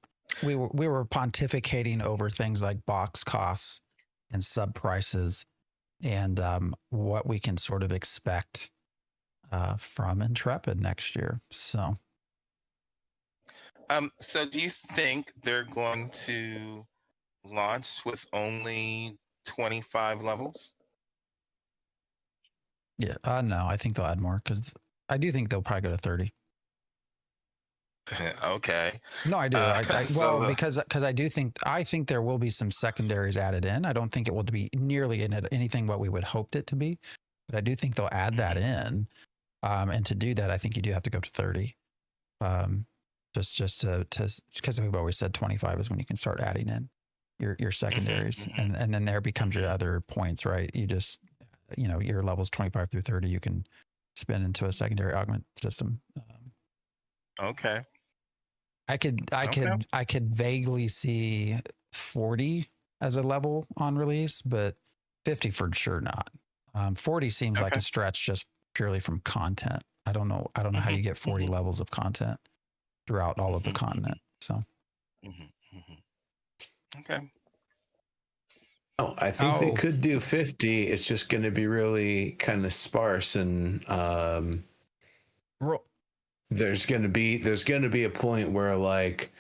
were pontificating over things like box costs and sub prices and what we can sort of expect from Intrepid next year. So do you think they're going to launch with only 25 levels? yeah, no, I think they'll add more because I do think they'll probably go to 30. Okay. No, I do. So because I think there will be some secondaries added in. I don't think it will be nearly in it, anything what we would hoped it to be, but I do think they'll add that in. And to do that, I think you do have to go to 30. Just to because we've always said 25 is when you can start adding in your secondaries, and then there becomes your other points, right? You just your levels 25 through 30, you can spin into a secondary augment system. okay. I could vaguely see 40 as a level on release, but 50 for sure not. 40 seems like a stretch just purely from content. I don't know how you get 40 levels of content throughout all of the continent. So, okay. Oh, I think they could do 50. It's just going to be really kind of sparse, and there's going to be a point where like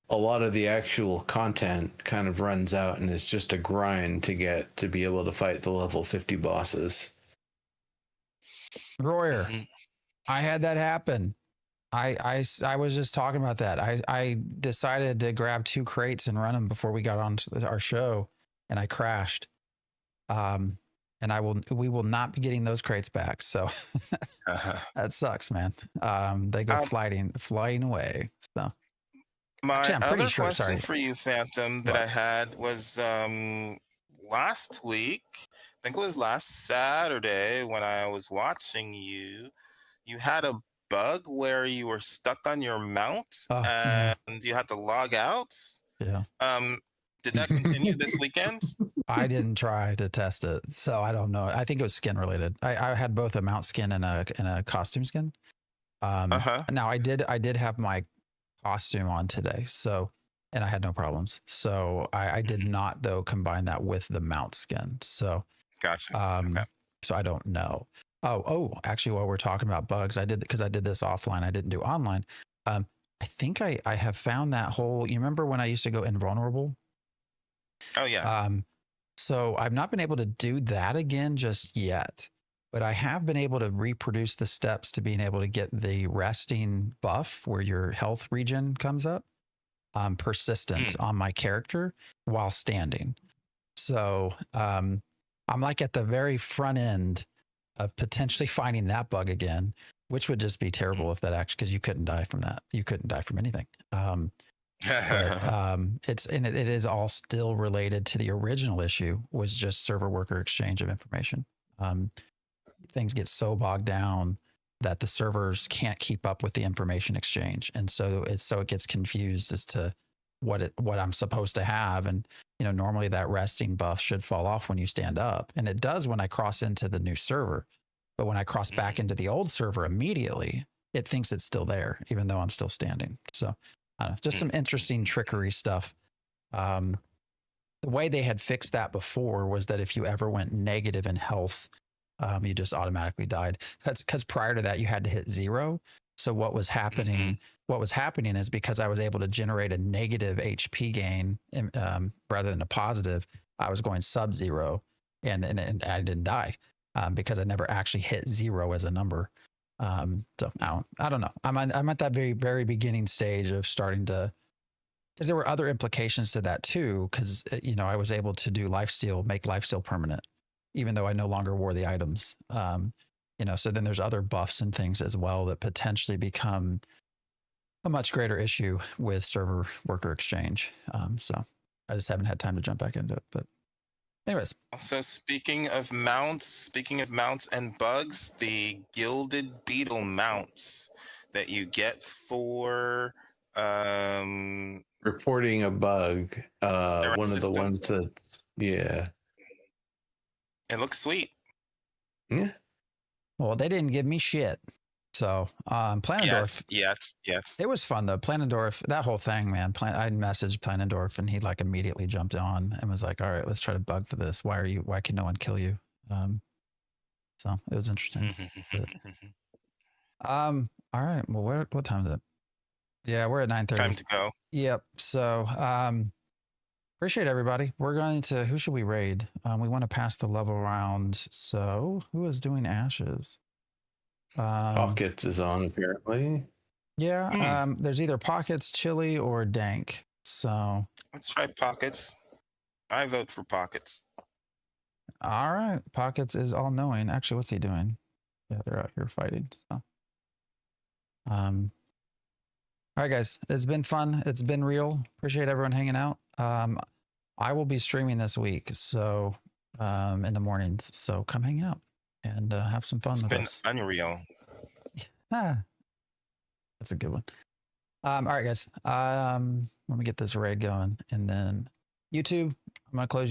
a lot of the actual content kind of runs out, and it's just a grind to be able to fight the level 50 bosses. Royer, I had that happen. I was just talking about that. I decided to grab 2 crates and run them before we got on our show, and I crashed. And we will not be getting those crates back. So that sucks, man. They go flying away. So my actually, I'm pretty other sure, question for you, Phantom, that I had was last week. I think it was last Saturday when I was watching you. You had a bug where you were stuck on your mount and you had to log out. Yeah. Did that continue this weekend? I didn't try to test it, so I don't know. I think it was skin related. I had both a mount skin and a costume skin. Now I did have my costume on today, so and I had no problems. So I did not though combine that with the mount skin. So gotcha. Okay. So I don't know. Oh, actually, while we're talking about bugs, I did because I did this offline. I didn't do online. I think I have found that whole. You remember when I used to go invulnerable? Oh yeah. So I've not been able to do that again just yet, but I have been able to reproduce the steps to being able to get the resting buff where your health regen comes up, persistent on my character while standing. So I'm like at the very front end of potentially finding that bug again, which would just be terrible if that actually, because you couldn't die from that. You couldn't die from anything. But, it is all still related to the original issue, was just server worker exchange of information. Things get so bogged down that the servers can't keep up with the information exchange, and so it gets confused as to what I'm supposed to have. And normally that resting buff should fall off when you stand up, and it does when I cross into the new server. But when I cross back into the old server immediately, it thinks it's still there, even though I'm still standing. So. Just some interesting trickery stuff. The way they had fixed that before was that if you ever went negative in health, you just automatically died. Because prior to that, you had to hit 0. So what was happening? What was happening is because I was able to generate a negative HP gain rather than a positive, I was going sub-0, and I didn't die because I never actually hit 0 as a number. So I don't know. I'm at that very, very beginning stage of starting to, because there were other implications to that too. Cause I was able to do make lifesteal permanent, even though I no longer wore the items. So then there's other buffs and things as well that potentially become a much greater issue with server worker exchange. So I just haven't had time to jump back into it. But anyways, So speaking of mounts and bugs, the gilded beetle mounts that you get for Reporting a bug. their One of the system, ones that, yeah. it looks sweet. Yeah. well, they didn't give me shit. So Planendorf, Yes. it was fun though. Planendorf, that whole thing, man. I messaged Planendorf and he like immediately jumped on and was like, "All right, let's try to bug for this. Why can no one kill you?" So it was interesting. All right. Well, what time is it? Yeah, we're at 9:30. Time to go. Yep. So appreciate everybody. We're going to, who should we raid? We want to pass the level around. So who is doing ashes? Pockets is on apparently. Yeah. There's either Pockets, Chili, or Dank. So Let's try Pockets. I vote for Pockets. all right. Pockets is all knowing. Actually, what's he doing? Yeah, they're out here fighting. So all right, guys. It's been fun. It's been real. Appreciate everyone hanging out. I will be streaming this week, so in the mornings. So come hang out and have some fun It's with been us. unreal. That's a good one. All right, guys. Let me get this raid going, and then YouTube. I'm gonna close.